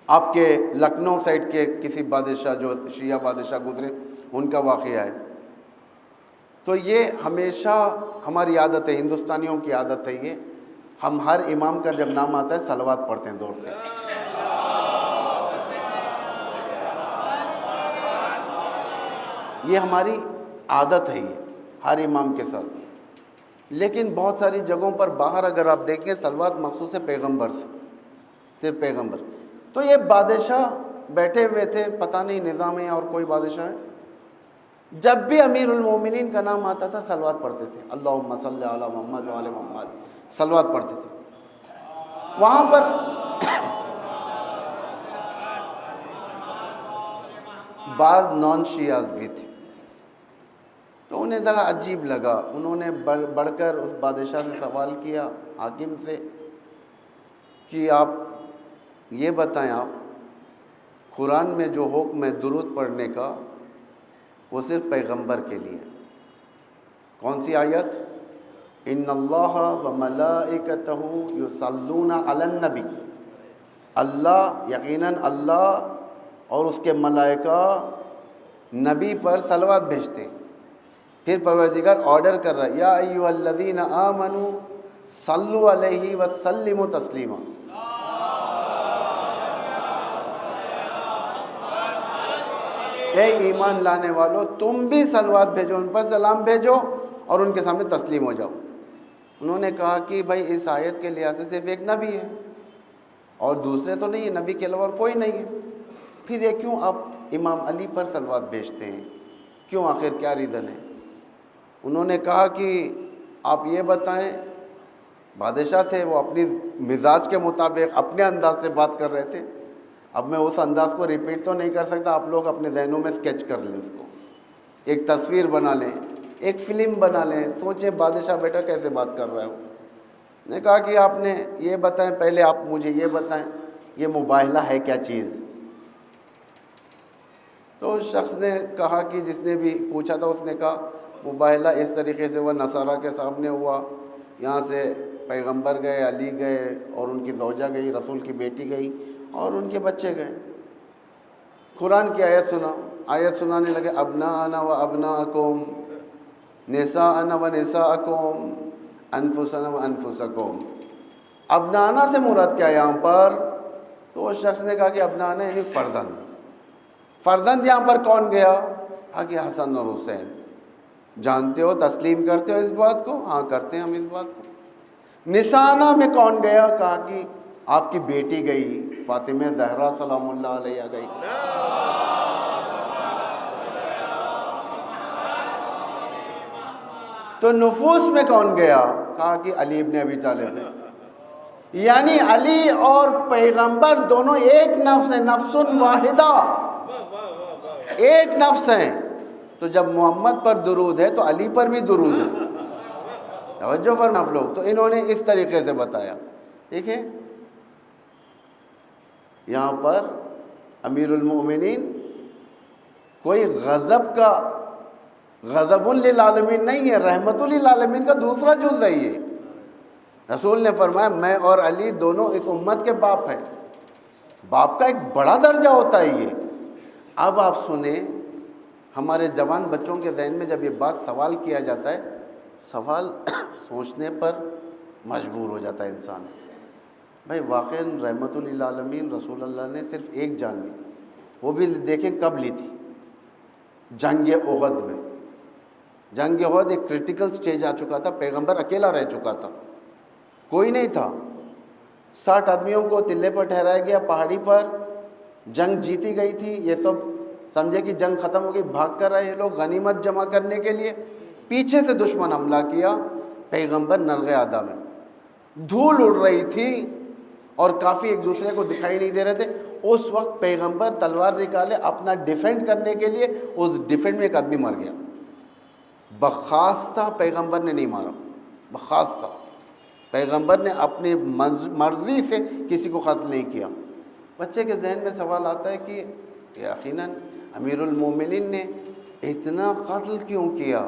آپ کے لکھنؤ سائڈ کے کسی بادشاہ جو شیعہ بادشاہ گزرے ان کا واقعہ ہے۔ تو یہ ہمیشہ ہماری عادت ہے، ہندوستانیوں کی عادت ہے یہ، ہم ہر امام کا جب نام آتا ہے صلوات پڑھتے ہیں زور سے۔ یہ ہماری عادت ہے یہ ہر امام کے ساتھ، لیکن بہت ساری جگہوں پر باہر اگر آپ دیکھیں صلوات مخصوص ہے پیغمبر سے، صرف پیغمبر۔ تو یہ بادشاہ بیٹھے ہوئے تھے، پتہ نہیں نظام ہے اور کوئی بادشاہ ہے، جب بھی امیر المومنین کا نام آتا تھا صلوات پڑھتے تھے، اللہم صلی علی محمد وعلی محمد، صلوات پڑھتے تھے۔ وہاں پر بعض نان شیعاز بھی تھے، تو انہیں ذرا عجیب لگا، انہوں نے بڑھ کر اس بادشاہ سے سوال کیا، حاکم سے، کہ آپ یہ بتائیں، آپ قرآن میں جو حکم ہے درود پڑھنے کا وہ صرف پیغمبر کے لیے، کون سی آیت؟ ان اللہ وملائکتہ یصلون علی النبی، اللہ، یقیناً اللہ اور اس کے ملائکہ نبی پر صلوات بھیجتے ہیں۔ پھر پروردگار آرڈر کر رہا ہے، یا ایھا الذین آمنوا صلوا علیہ وسلموا تسلیما۔ اے ایمان لانے والو، تم بھی صلوات بھیجو، ان پر سلام بھیجو اور ان کے سامنے تسلیم ہو جاؤ۔ انہوں نے کہا کہ بھائی اس آیت کے لحاظ سے صرف ایک نبی ہے اور دوسرے تو نہیں ہے، نبی کے علاوہ اور کوئی نہیں ہے، پھر یہ کیوں آپ امام علی پر صلوات بھیجتے ہیں؟ کیوں، آخر کیا ریزن ہے؟ انہوں نے کہا کہ آپ یہ بتائیں، بادشاہ تھے، وہ اپنی مزاج کے مطابق اپنے انداز سے بات کر رہے تھے۔ اب میں اس انداز کو ریپیٹ تو نہیں کر سکتا، آپ لوگ اپنے ذہنوں میں سکیچ کر لیں، اس کو ایک تصویر بنا لیں، ایک فلم بنا لیں، سوچیں بادشاہ بیٹا کیسے بات کر رہا ہے وہ۔ نے کہا کہ آپ نے یہ بتائیں، پہلے آپ مجھے یہ بتائیں، یہ مباہلہ ہے کیا چیز؟ تو اس شخص نے کہا کہ جس نے بھی پوچھا تھا اس نے کہا مباہلہ اس طریقے سے وہ نصارہ کے سامنے ہوا، یہاں سے پیغمبر گئے، علی گئے اور ان کی زوجہ گئی، رسول کی بیٹی گئی اور ان کے بچے گئے۔ قرآن کی آیت سنانے لگے، ابناءنا و ابناءکم، نساءنا و نساءکم، انفسنا و انفسکم۔ ابنانا سے مراد کیا یہاں پر؟ تو اس شخص نے کہا کہ ابنانا یعنی فرزند یہاں پر کون گیا؟ کہا کہ حسن اور حسین۔ جانتے ہو، تسلیم کرتے ہو اس بات کو؟ ہاں کرتے ہیں ہم اس بات کو۔ نسانا میں کون گیا؟ کہا کہ آپ کی بیٹی گئی، فاطمہ زہرا سلام اللہ علیہ گئی۔ تو نفوس میں کون گیا؟ کہا کہ علی ابن ابی طالب ہے۔ یعنی علی اور پیغمبر دونوں ایک نفس ہیں، نفس واحدہ، ایک نفس ہیں۔ تو جب محمد پر درود ہے تو علی پر بھی درود ہے۔ توجہ فرما آپ لوگ۔ تو انہوں نے اس طریقے سے بتایا۔ دیکھیں یہاں پر امیر المؤمنین کوئی غضب للعالمین نہیں ہے، رحمت للعالمین کا دوسرا جز ہے یہ۔ رسول نے فرمایا میں اور علی دونوں اس امت کے باپ ہیں۔ باپ کا ایک بڑا درجہ ہوتا ہے یہ۔ اب آپ سنیں، ہمارے جوان بچوں کے ذہن میں جب یہ بات سوال کیا جاتا ہے، سوال سوچنے پر مجبور ہو جاتا ہے انسان۔ بھائی واقعاً رحمت للعالمین رسول اللہ نے صرف ایک جان لی، وہ بھی دیکھیں کب لی تھی؟ جنگ احد میں۔ جنگ احد ایک کریٹیکل سٹیج آ چکا تھا، پیغمبر اکیلا رہ چکا تھا، کوئی نہیں تھا۔ 60 آدمیوں کو تلے پر ٹھہرایا گیا پہاڑی پر، جنگ جیتی گئی تھی، یہ سب سمجھے کہ جنگ ختم ہو گئی، بھاگ کر رہے یہ لوگ غنیمت جمع کرنے کے لیے۔ پیچھے سے دشمن حملہ کیا، پیغمبر نرغ ادا میں، دھول اڑ رہی تھی اور کافی ایک دوسرے کو دکھائی نہیں دے رہے تھے۔ اس وقت پیغمبر تلوار نکالے اپنا ڈیفینڈ کرنے کے لیے، اس ڈیفینڈ میں ایک آدمی مر گیا۔ بخواستہ پیغمبر نے نہیں مارا، بخواستہ پیغمبر نے اپنی مرضی سے کسی کو قتل نہیں کیا۔ بچے کے ذہن میں سوال آتا ہے کہ یقیناً امیر المومنین نے اتنا قتل کیوں کیا؟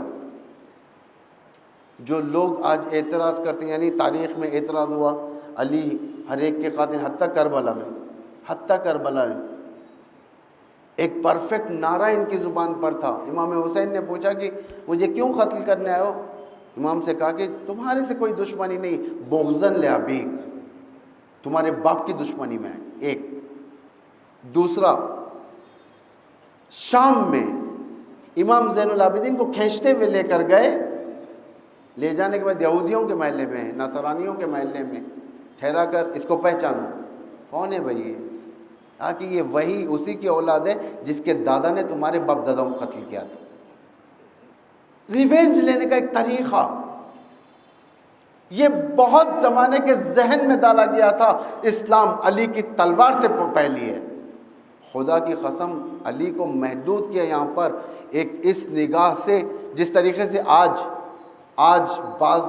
جو لوگ آج اعتراض کرتے ہیں، یعنی تاریخ میں اعتراض ہوا علی ہر ایک کے قاتل، حتیٰ کربلا میں ایک پرفیکٹ نعرہ ان کی زبان پر تھا۔ امام حسین نے پوچھا کہ مجھے کیوں قتل کرنے آئے ہو؟ امام سے کہا کہ تمہارے سے کوئی دشمنی نہیں، بغضاً لابیک، تمہارے باپ کی دشمنی میں ہے۔ ایک دوسرا، شام میں امام زین العابدین کو کھینچتے ہوئے لے کر گئے، لے جانے کے بعد یہودیوں کے محلے میں، نصرانیوں کے محلے میں ٹھہرا کر اس کو پہچانو کون ہے بھائی؟ کہ یہ وہی اسی کی اولاد ہے جس کے دادا نے تمہارے باپ داداؤں کو قتل کیا تھا۔ ریونج لینے کا ایک طریقہ، یہ بہت زمانے کے ذہن میں ڈالا گیا تھا۔ اسلام علی کی تلوار سے پھیلی ہے۔ خدا کی قسم علی کو محدود کیا یہاں پر ایک اس نگاہ سے، جس طریقے سے آج بعض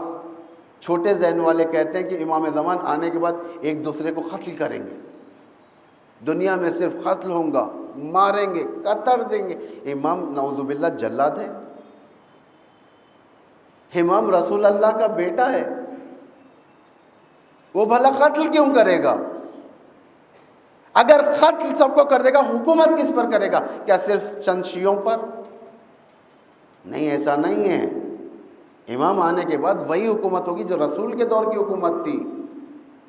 چھوٹے ذہن والے کہتے ہیں کہ امام زمان آنے کے بعد ایک دوسرے کو قتل کریں گے، دنیا میں صرف قتل ہوں گا، ماریں گے، قتل دیں گے۔ امام نعوذ باللہ جلاد ہے، امام رسول اللہ کا بیٹا ہے، وہ بھلا قتل کیوں کرے گا؟ اگر قتل سب کو کر دے گا، حکومت کس پر کرے گا؟ کیا صرف چند شیعوں پر؟ نہیں، ایسا نہیں ہے۔ امام آنے کے بعد وہی حکومت ہوگی جو رسول کے دور کی حکومت تھی،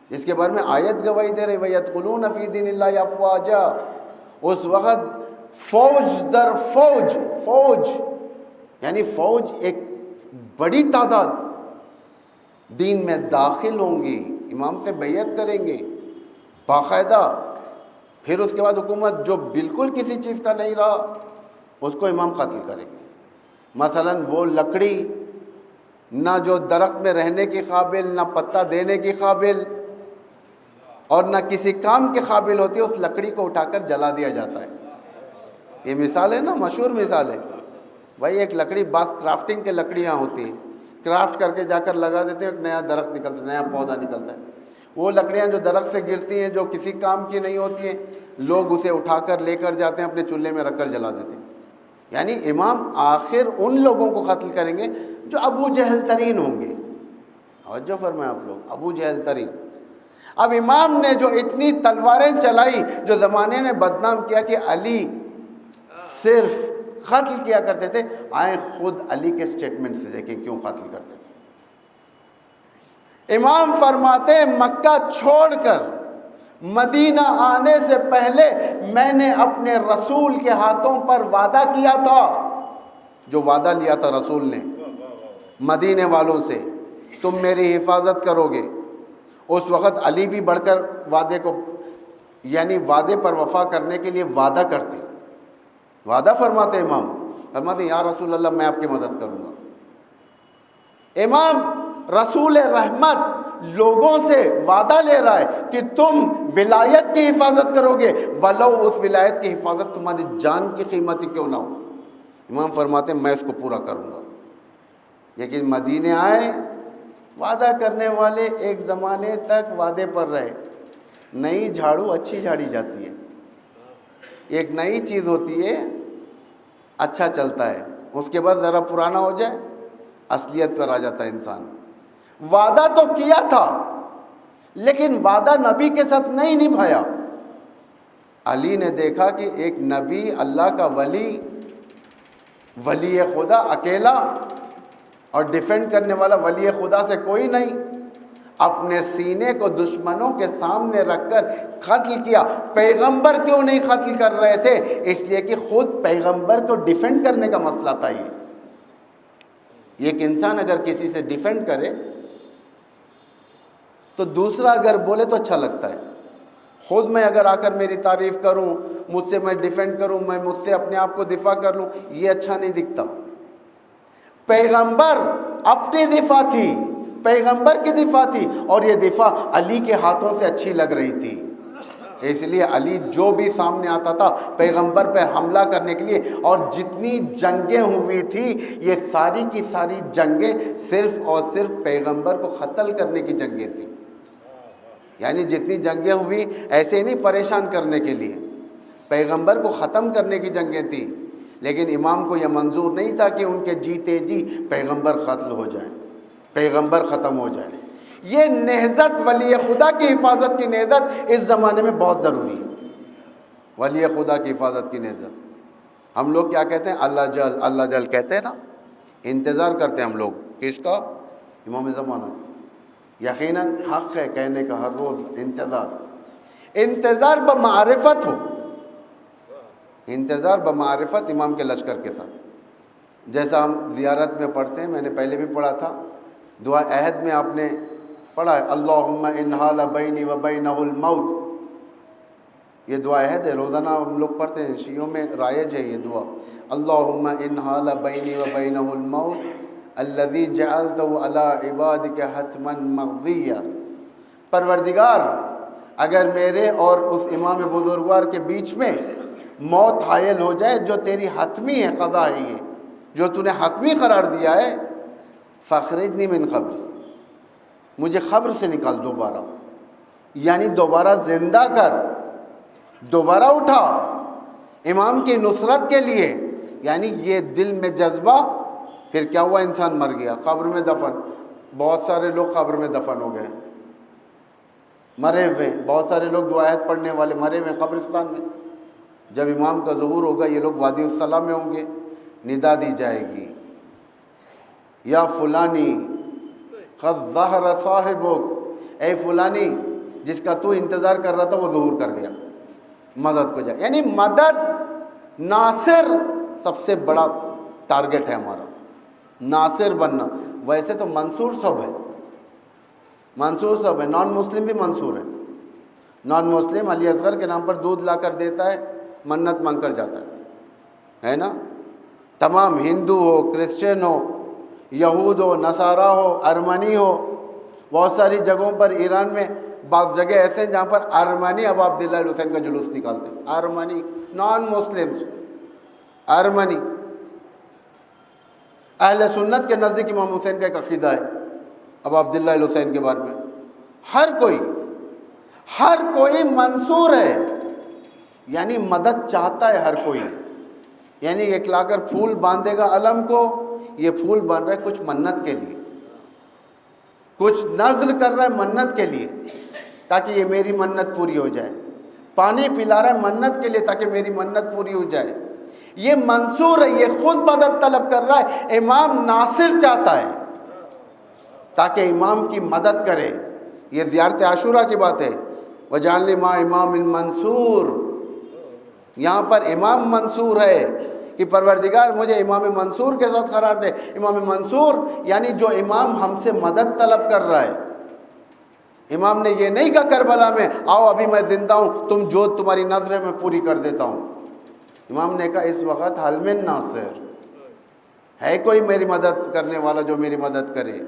جس کے بارے میں آیت گواہی دے رہی وَيَدْخُلُونَ فِي دِينِ اللَّهِ أَفْوَاجًا۔ اس وقت فوج در فوج یعنی فوج ایک بڑی تعداد دین میں داخل ہوں گی، امام سے بیعت کریں گے باقاعدہ۔ پھر اس کے بعد حکومت جو بالکل کسی چیز کا نہیں رہا اس کو امام قتل کریں گے۔ مثلا وہ لکڑی نہ جو درخت میں رہنے کی قابل، نہ پتہ دینے کی قابل اور نہ کسی کام کے قابل ہوتی ہے، اس لکڑی کو اٹھا کر جلا دیا جاتا ہے۔ یہ مثال ہے نا، مشہور مثال ہے۔ بھائی ایک لکڑی، بعض کرافٹنگ کے لکڑیاں ہوتی ہیں، کرافٹ کر کے جا کر لگا دیتے ہیں، ایک نیا درخت نکلتا ہے، نیا پودا نکلتا ہے۔ وہ لکڑیاں جو درخت سے گرتی ہیں، جو کسی کام کی نہیں ہوتی ہیں، لوگ اسے اٹھا کر لے کر جاتے ہیں، اپنے چولہے میں رکھ کر جلا دیتے ہیں۔ یعنی امام آخر ان لوگوں کو قتل کریں گے جو ابو جہل ترین ہوں گے۔ توجہ فرمائیں آپ لوگ، ابو جہل ترین۔ اب امام نے جو اتنی تلواریں چلائی، جو زمانے نے بدنام کیا کہ علی صرف قتل کیا کرتے تھے، آئیں خود علی کے سٹیٹمنٹ سے دیکھیں کیوں قتل کرتے تھے۔ امام فرماتے ہیں مکہ چھوڑ کر مدینہ آنے سے پہلے میں نے اپنے رسول کے ہاتھوں پر وعدہ کیا تھا، جو وعدہ لیا تھا رسول نے مدینے والوں سے، تم میری حفاظت کرو گے۔ اس وقت علی بھی بڑھ کر وعدے کو، یعنی وعدے پر وفا کرنے کے لیے وعدہ کرتے، وعدہ فرماتے امام، فرماتے یا رسول اللہ میں آپ کی مدد کروں گا۔ امام رسول رحمت لوگوں سے وعدہ لے رہا ہے کہ تم ولایت کی حفاظت کرو گے، ولو اس ولایت کی حفاظت تمہاری جان کی قیمت ہی کیوں نہ ہو۔ امام فرماتے ہیں میں اس کو پورا کروں گا۔ لیکن مدینے آئے، وعدہ کرنے والے ایک زمانے تک وعدے پر رہے۔ نئی جھاڑو اچھی جھاڑی جاتی ہے، ایک نئی چیز ہوتی ہے اچھا چلتا ہے، اس کے بعد ذرا پرانا ہو جائے اصلیت پر آ جاتا ہے انسان۔ وعدہ تو کیا تھا لیکن وعدہ نبی کے ساتھ نہیں نبھایا۔ علی نے دیکھا کہ ایک نبی، اللہ کا ولی خدا اکیلا، اور ڈیفینڈ کرنے والا ولی خدا سے کوئی نہیں، اپنے سینے کو دشمنوں کے سامنے رکھ کر قتل کیا۔ پیغمبر کیوں نہیں قتل کر رہے تھے؟ اس لیے کہ خود پیغمبر کو ڈیفینڈ کرنے کا مسئلہ تھا۔ یہ ایک انسان اگر کسی سے ڈیفینڈ کرے تو دوسرا اگر بولے تو اچھا لگتا ہے، خود میں اگر آ کر میری تعریف کروں، مجھ سے میں ڈیفینڈ کروں، میں مجھ سے اپنے آپ کو دفاع کر لوں، یہ اچھا نہیں دکھتا۔ پیغمبر اپنی دفاع تھی، پیغمبر کی دفاع تھی، اور یہ دفاع علی کے ہاتھوں سے اچھی لگ رہی تھی، اس لیے علی جو بھی سامنے آتا تھا پیغمبر پر حملہ کرنے کے لیے، اور جتنی جنگیں ہوئی تھی یہ ساری کی ساری جنگیں صرف اور صرف پیغمبر کو قتل کرنے کی جنگیں تھیں۔ یعنی جتنی جنگیں ہوئی ایسے نہیں پریشان کرنے کے لیے، پیغمبر کو ختم کرنے کی جنگیں تھیں۔ لیکن امام کو یہ منظور نہیں تھا کہ ان کے جیتے جی پیغمبر قتل ہو جائیں، پیغمبر ختم ہو جائیں۔ یہ نہضت ولی خدا کی حفاظت کی نہضت اس زمانے میں بہت ضروری ہے۔ ولی خدا کی حفاظت کی نہضت، ہم لوگ کیا کہتے ہیں؟ اللہ جل کہتے ہیں نا، انتظار کرتے ہیں ہم لوگ کس کا؟ امام زمانہ۔ یقیناً حق ہے کہنے کا ہر روز انتظار بمعرفت ہو، انتظار بمعرفت امام کے لشکر کے ساتھ، جیسا ہم زیارت میں پڑھتے ہیں، میں نے پہلے بھی پڑھا تھا، دعا عہد میں آپ نے پڑھا ہے اللہم ان حال بینی و بینہ الموت، یہ دعا عہد ہے، روزانہ ہم لوگ پڑھتے ہیں، شیعوں میں رائج ہے یہ دعا، اللہم ان حال بینی و بینہ الموت الذی جعلتہ علی عبادک حتما مقضیہ۔ پروردگار اگر میرے اور اس امام بزرگوار کے بیچ میں موت حائل ہو جائے جو تیری حتمی ہے، قضا ہے، یہ جو تو نے حتمی قرار دیا ہے، فاخرجنی من قبری، مجھے قبر سے نکال دوبارہ، یعنی دوبارہ زندہ کر، دوبارہ اٹھا امام کی نصرت کے لیے۔ یعنی یہ دل میں جذبہ، پھر کیا ہوا؟ انسان مر گیا، قبر میں دفن، بہت سارے لوگ قبر میں دفن ہو گئے، مرے ہوئے، بہت سارے لوگ دعائیت پڑھنے والے مرے ہوئے قبرستان میں۔ جب امام کا ظہور ہوگا یہ لوگ وادی الصلاح میں ہوں گے، ندا دی جائے گی، یا فلانی قد ظہر صاحبک، اے فلانی جس کا تو انتظار کر رہا تھا وہ ظہور کر گیا، مدد کو جائے۔ یعنی مدد، ناصر سب سے بڑا ٹارگٹ ہے ہمارا، ناصر بننا۔ ویسے تو منصور سب ہے، منصور سب ہے، نان مسلم بھی منصور ہے۔ نان مسلم علی اصغر کے نام پر دودھ لا کر دیتا ہے، منت مانگ کر جاتا ہے نا۔ تمام ہندو ہو، کرسچن ہو، یہود ہو، نصارہ ہو، ارمنی ہو، بہت ساری جگہوں پر ایران میں بعض جگہ ایسے ہیں جہاں پر ارمنی ابو عبداللہ الحسین کا جلوس نکالتے ہیں، ارمنی، نان مسلمز، ارمنی۔ اہل سنت کے نزدیک امام حسین کا ایک عقیدہ ہے ابو عبداللہ الحسین کے بارے میں، ہر کوئی منصور ہے۔ یعنی مدد چاہتا ہے ہر کوئی. یعنی ایک لا کر پھول باندھے گا علم کو، یہ پھول باندھ رہا ہے کچھ منت کے لیے، کچھ نذر کر رہا ہے منت کے لیے تاکہ یہ میری منت پوری ہو جائے. پانی پلا رہا ہے منت کے لیے تاکہ میری منت پوری ہو جائے. یہ منصور ہے، یہ خود مدد طلب کر رہا ہے. امام ناصر چاہتا ہے تاکہ امام کی مدد کرے. یہ زیارت عاشورہ کی بات ہے. وجعلنی مع امام منصور، یہاں پر امام منصور ہے کہ پروردگار مجھے امام منصور کے ساتھ قرار دے. امام منصور یعنی جو امام ہم سے مدد طلب کر رہا ہے. امام نے یہ نہیں کہا کربلا میں آؤ ابھی میں زندہ ہوں، تم جو تمہاری نظر ہے میں پوری کر دیتا ہوں. امام نے کہا اس وقت حل من ناصر، ہے کوئی میری مدد کرنے والا جو میری مدد کرے.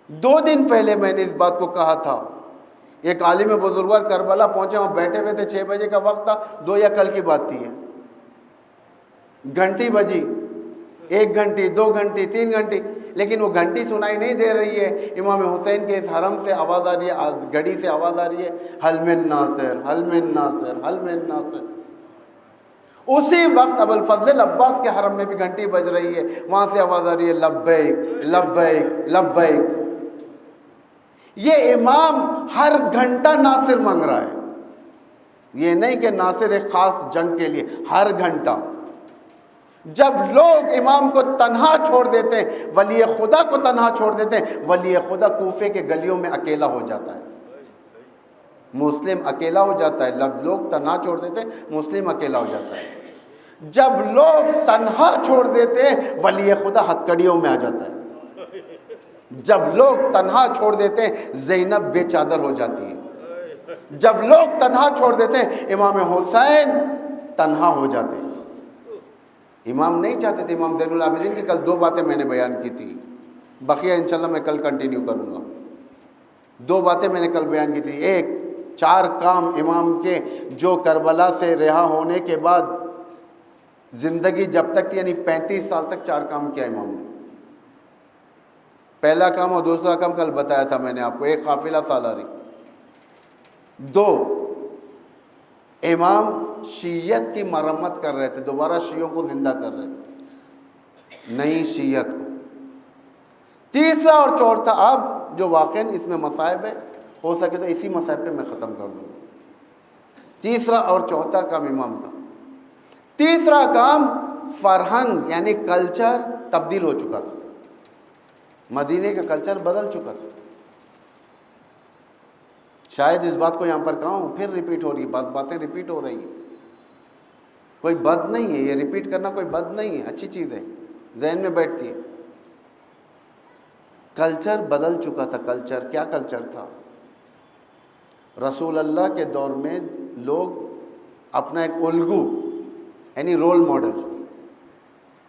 2 دن پہلے میں نے اس بات کو کہا تھا. ایک عالم بزرگوار کربلا پہنچے، وہاں بیٹھے ہوئے تھے، 6 بجے کا وقت تھا، 2 یا کل کی بات تھی. گھنٹی بجی، 1 گھنٹی 2 گھنٹی 3 گھنٹی، لیکن وہ گھنٹی سنائی نہیں دے رہی ہے. امام حسین کے اس حرم سے آواز آ رہی ہے، گھڑی سے آواز آ رہی ہے، حل من ناصر حل من ناصر حل من ناصر. اسی وقت ابو الفضل عباس کے حرم میں بھی گھنٹی بج رہی ہے، وہاں سے آواز آ رہی ہے لبیک لبیک لبیک. یہ امام ہر گھنٹہ ناصر مانگ رہا ہے. یہ نہیں کہ ناصر ایک خاص جنگ کے لیے، ہر گھنٹہ. جب لوگ امام کو تنہا چھوڑ دیتے ہیں، ولی خدا کو تنہا چھوڑ دیتے ہیں، ولی خدا کوفے کے گلیوں میں اکیلا ہو جاتا ہے. مسلم اکیلا ہو جاتا ہے. جب لوگ تنہا چھوڑ دیتے ہیں مسلم اکیلا ہو جاتا ہے. جب لوگ تنہا چھوڑ دیتے ہیں ولی خدا ہتکڑیوں میں آ جاتا ہے. جب لوگ تنہا چھوڑ دیتے ہیں زینب بے چادر ہو جاتی ہے. جب لوگ تنہا چھوڑ دیتے ہیں امام حسین تنہا ہو جاتے ہیں. امام نہیں چاہتے تھے. امام زین العابدین کی کل 2 باتیں میں نے بیان کی تھی، بقیہ انشاءاللہ میں کل کنٹینیو کروں گا. 2 باتیں میں نے کل بیان کی تھی. ایک، 4 کام امام کے جو کربلا سے رہا ہونے کے بعد زندگی جب تک تھی، یعنی 35 سال تک 4 کام کیا امام نے. پہلا کام اور دوسرا کام کل بتایا تھا میں نے آپ کو. 1 قافلہ سالاری. 2، امام شیعت کی مرمت کر رہے تھے، دوبارہ شیعوں کو زندہ کر رہے تھے، نئی شیعت کو. تیسرا اور چوتھا، اب جو واقعاً اس میں مصائب ہے، ہو سکے تو اسی مصائب پہ میں ختم کر دوں. تیسرا اور چوتھا کام امام کا. تیسرا کام، فرہنگ یعنی کلچر تبدیل ہو چکا تھا. مدینے کا کلچر بدل چکا تھا. شاید اس بات کو یہاں پر کہوں، پھر ریپیٹ ہو رہی ہے، باتیں ریپیٹ ہو رہی ہیں. کوئی بد نہیں ہے، یہ ریپیٹ کرنا کوئی بد نہیں ہے، اچھی چیز ہے، ذہن میں بیٹھتی ہے. کلچر بدل چکا تھا. کلچر کیا کلچر تھا؟ رسول اللہ کے دور میں لوگ اپنا ایک الگو یعنی رول ماڈل،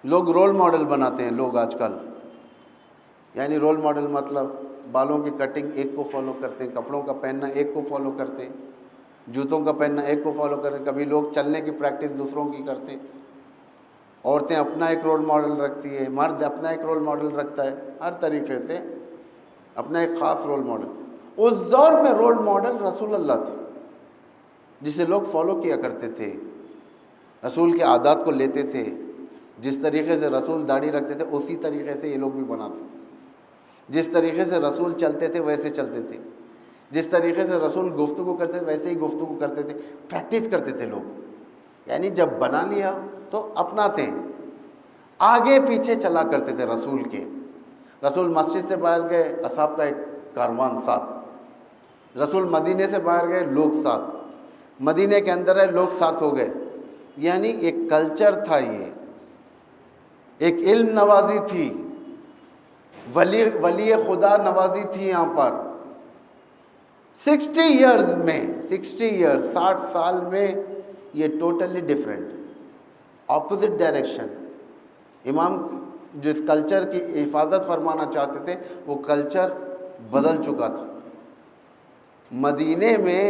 لوگ رول ماڈل بناتے ہیں. لوگ آج کل یعنی رول ماڈل مطلب بالوں کی کٹنگ ایک کو فالو کرتے ہیں، کپڑوں کا پہننا ایک کو فالو کرتے ہیں، جوتوں کا پہننا ایک کو فالو کرتے ہیں. کبھی لوگ چلنے کی پریکٹس دوسروں کی کرتے ہیں. عورتیں اپنا ایک رول ماڈل رکھتی ہے، مرد اپنا ایک رول ماڈل رکھتا ہے، ہر طریقے سے اپنا ایک خاص رول ماڈل. اس دور میں رول ماڈل رسول اللہ تھے جسے لوگ فالو کیا کرتے تھے، رسول کے عادات کو لیتے تھے. جس طریقے سے رسول داڑھی رکھتے تھے اسی طریقے سے یہ لوگ بھی بناتے تھے. جس طریقے سے رسول چلتے تھے ویسے چلتے تھے. جس طریقے سے رسول گفتگو کرتے تھے ویسے ہی گفتگو کرتے تھے. پریکٹس کرتے تھے لوگ. یعنی جب بنا لیا تو اپناتے، آگے پیچھے چلا کرتے تھے رسول کے. رسول مسجد سے باہر گئے، اصحاب کا ایک کاروان ساتھ. رسول مدینے سے باہر گئے، لوگ ساتھ. مدینے کے اندر ہے، لوگ ساتھ ہو گئے. یعنی ایک کلچر تھا، یہ ایک علم نوازی تھی، ولی خدا نوازی تھی. یہاں پر 60 ایئرز میں 60 سال میں یہ ٹوٹلی ڈیفرنٹ، اپوزٹ ڈائریکشن. امام جو اس کلچر کی حفاظت فرمانا چاہتے تھے وہ کلچر بدل چکا تھا. مدینے میں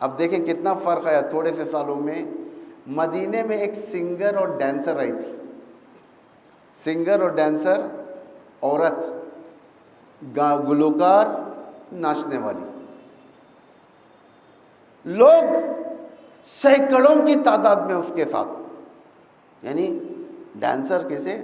اب دیکھیں کتنا فرق ہے تھوڑے سے سالوں میں. مدینے میں ایک سنگر اور ڈانسر آئی تھی. سنگر اور ڈانسر، عورت، گلوکار، ناچنے والی. لوگ سینکڑوں کی تعداد میں اس کے ساتھ. یعنی ڈانسر کسے؟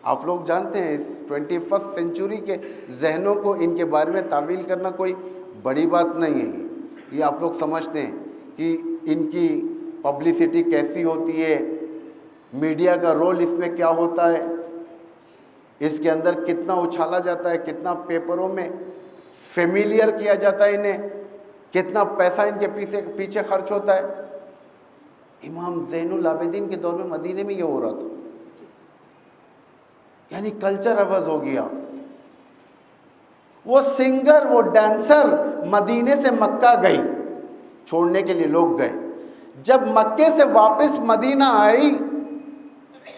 آپ لوگ جانتے ہیں اس 21 سینچری کے ذہنوں کو ان کے بارے میں تعویل کرنا کوئی بڑی بات نہیں ہے. یہ آپ لوگ سمجھتے ہیں کہ ان کی پبلسٹی کیسی ہوتی ہے، میڈیا کا رول اس میں کیا ہوتا ہے، اس کے اندر کتنا اچھالا جاتا ہے، کتنا پیپروں میں فیملیئر کیا جاتا ہے انہیں، کتنا پیسہ ان کے پیچھے خرچ ہوتا ہے. امام زین العابدین کے دور میں مدینے میں یہ ہو رہا تھا. یعنی کلچر عوض ہو گیا. وہ سنگر، وہ ڈانسر مدینے سے مکہ گئی، چھوڑنے کے لیے لوگ گئے. جب مکے سے واپس مدینہ آئی،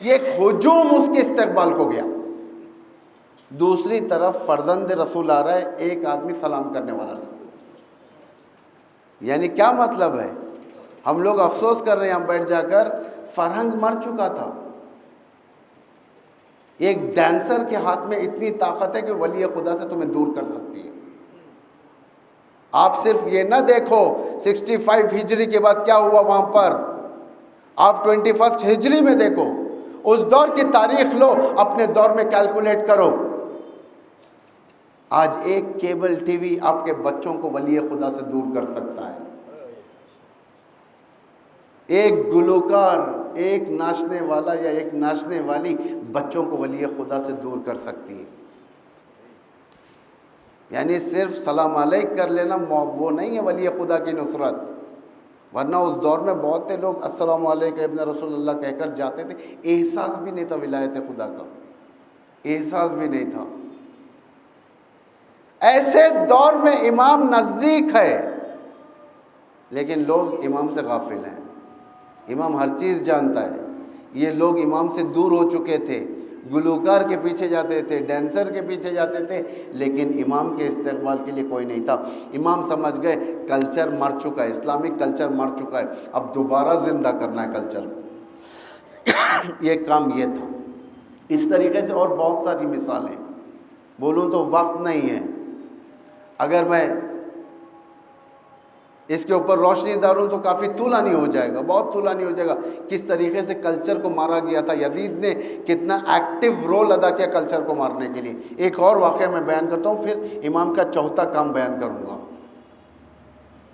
یہ ایک ہجوم اس کے استقبال کو گیا. دوسری طرف فرزند رسول آ رہا ہے، ایک آدمی سلام کرنے والا نہیں. یعنی کیا مطلب ہے؟ ہم لوگ افسوس کر رہے ہیں ہم بیٹھ جا کر، فرہنگ مر چکا تھا. ایک ڈانسر کے ہاتھ میں اتنی طاقت ہے کہ ولی خدا سے تمہیں دور کر سکتی ہے. آپ صرف یہ نہ دیکھو 65 ہجری کے بعد کیا ہوا وہاں پر، آپ 21 ہجری میں دیکھو، اس دور کی تاریخ لو، اپنے دور میں کیلکولیٹ کرو. آج ایک کیبل ٹی وی آپ کے بچوں کو ولی خدا سے دور کر سکتا ہے. ایک گلوکار، ایک ناچنے والا یا ایک ناچنے والی بچوں کو ولی خدا سے دور کر سکتی ہے. یعنی صرف سلام علیک کر لینا وہ نہیں ہے ولی خدا کی نصرت. ورنہ اس دور میں بہت سے لوگ السلام علیکم ابن رسول اللہ کہہ کر جاتے تھے. احساس بھی نہیں تھا ولایت خدا کا، احساس بھی نہیں تھا. ایسے دور میں امام نزدیک ہے، لیکن لوگ امام سے غافل ہیں. امام ہر چیز جانتا ہے. یہ لوگ امام سے دور ہو چکے تھے، گلوکار کے پیچھے جاتے تھے، ڈانسر کے پیچھے جاتے تھے، لیکن امام کے استقبال کے لیے کوئی نہیں تھا. امام سمجھ گئے کلچر مر چکا ہے، اسلامک کلچر مر چکا ہے، اب دوبارہ زندہ کرنا ہے کلچر. یہ کام یہ تھا. اس طریقے سے اور بہت ساری مثالیں بولوں تو وقت نہیں ہے. اگر میں اس کے اوپر روشنی ڈالوں تو کافی طولانی ہو جائے گا، بہت طولانی ہو جائے گا. کس طریقے سے کلچر کو مارا گیا تھا، یزید نے کتنا ایکٹیو رول ادا کیا کلچر کو مارنے کے لیے. ایک اور واقعہ میں بیان کرتا ہوں، پھر امام کا چوتھا کام بیان کروں گا.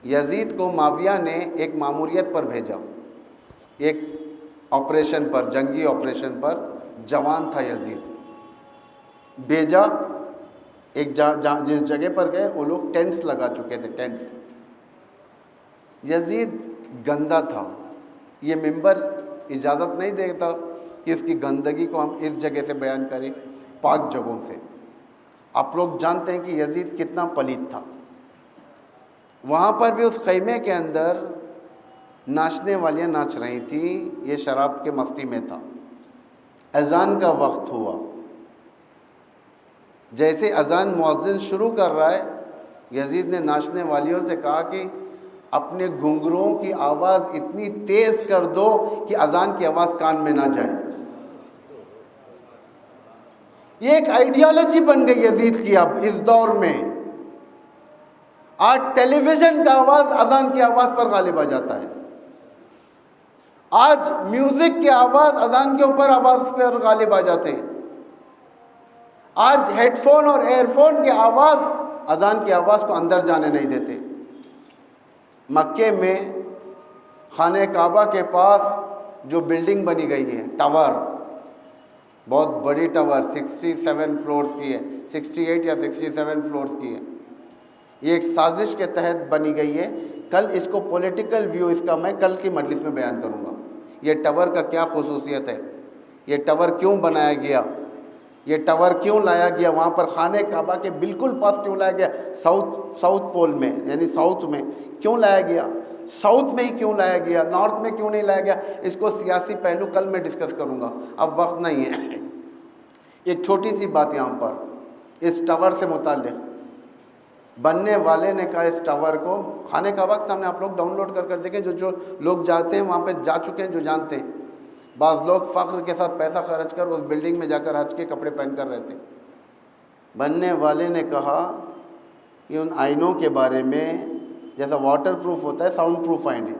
یزید کو معاویہ نے ایک ماموریت پر بھیجا، ایک آپریشن پر، جنگی آپریشن پر. جوان تھا یزید، بھیجا. ایک جس جگہ پر گئے وہ لوگ ٹینٹس لگا چکے تھے، ٹینٹس. یزید گندا تھا. یہ منبر اجازت نہیں دیتا کہ اس کی گندگی کو ہم اس جگہ سے بیان کریں، پاک جگہوں سے. آپ لوگ جانتے ہیں کہ یزید کتنا پلید تھا. وہاں پر بھی اس خیمے کے اندر ناچنے والیاں ناچ رہی تھیں. یہ شراب کے مستی میں تھا. اذان کا وقت ہوا. جیسے اذان مؤذن شروع کر رہا ہے، یزید نے ناچنے والیوں سے کہا کہ اپنے گھنگروؤں کی آواز اتنی تیز کر دو کہ اذان کی آواز کان میں نہ جائے. یہ ایک آئیڈیالوجی بن گئی یزید کی اب اس دور میں. آج ٹیلی ویژن کا آواز اذان کی آواز پر غالب آ جاتا ہے. آج میوزک کی آواز اذان کے اوپر آواز پر غالب آ جاتے ہیں. آج ہیڈ فون اور ایئر فون کی آواز اذان کی آواز کو اندر جانے نہیں دیتے. مکے میں خانہ کعبہ کے پاس جو بلڈنگ بنی گئی ہے، ٹاور، بہت بڑی ٹاور، 67 فلورز کی ہے، 68 یا 67 فلورز کی ہے. یہ ایک سازش کے تحت بنی گئی ہے. کل اس کو پولیٹیکل ویو اس کا میں کل کی مجلس میں بیان کروں گا. یہ ٹاور کا کیا خصوصیت ہے، یہ ٹاور کیوں بنایا گیا، یہ ٹاور کیوں لایا گیا، وہاں پر خانہ کعبہ کے بالکل پاس کیوں لایا گیا، ساؤتھ پول میں یعنی ساؤتھ میں کیوں لایا گیا، ساؤتھ میں ہی کیوں لایا گیا، نارتھ میں کیوں نہیں لایا گیا. اس کو سیاسی پہلو کل میں ڈسکس کروں گا، اب وقت نہیں ہے. ایک چھوٹی سی بات یہاں پر اس ٹاور سے متعلق. بننے والے نے کہا اس ٹاور کو، خانہ کعبہ کے سامنے آپ لوگ ڈاؤن لوڈ کر دیکھیں، جو لوگ جاتے ہیں وہاں پہ جا چکے ہیں، جو جانتے ہیں. بعض لوگ فخر کے ساتھ پیسہ خرچ کر اس بلڈنگ میں جا کر حج کے کپڑے پہن کر رہتے. بننے والے نے کہا کہ ان آئینوں کے بارے میں، جیسا واٹر پروف ہوتا ہے، ساؤنڈ پروف آئینے،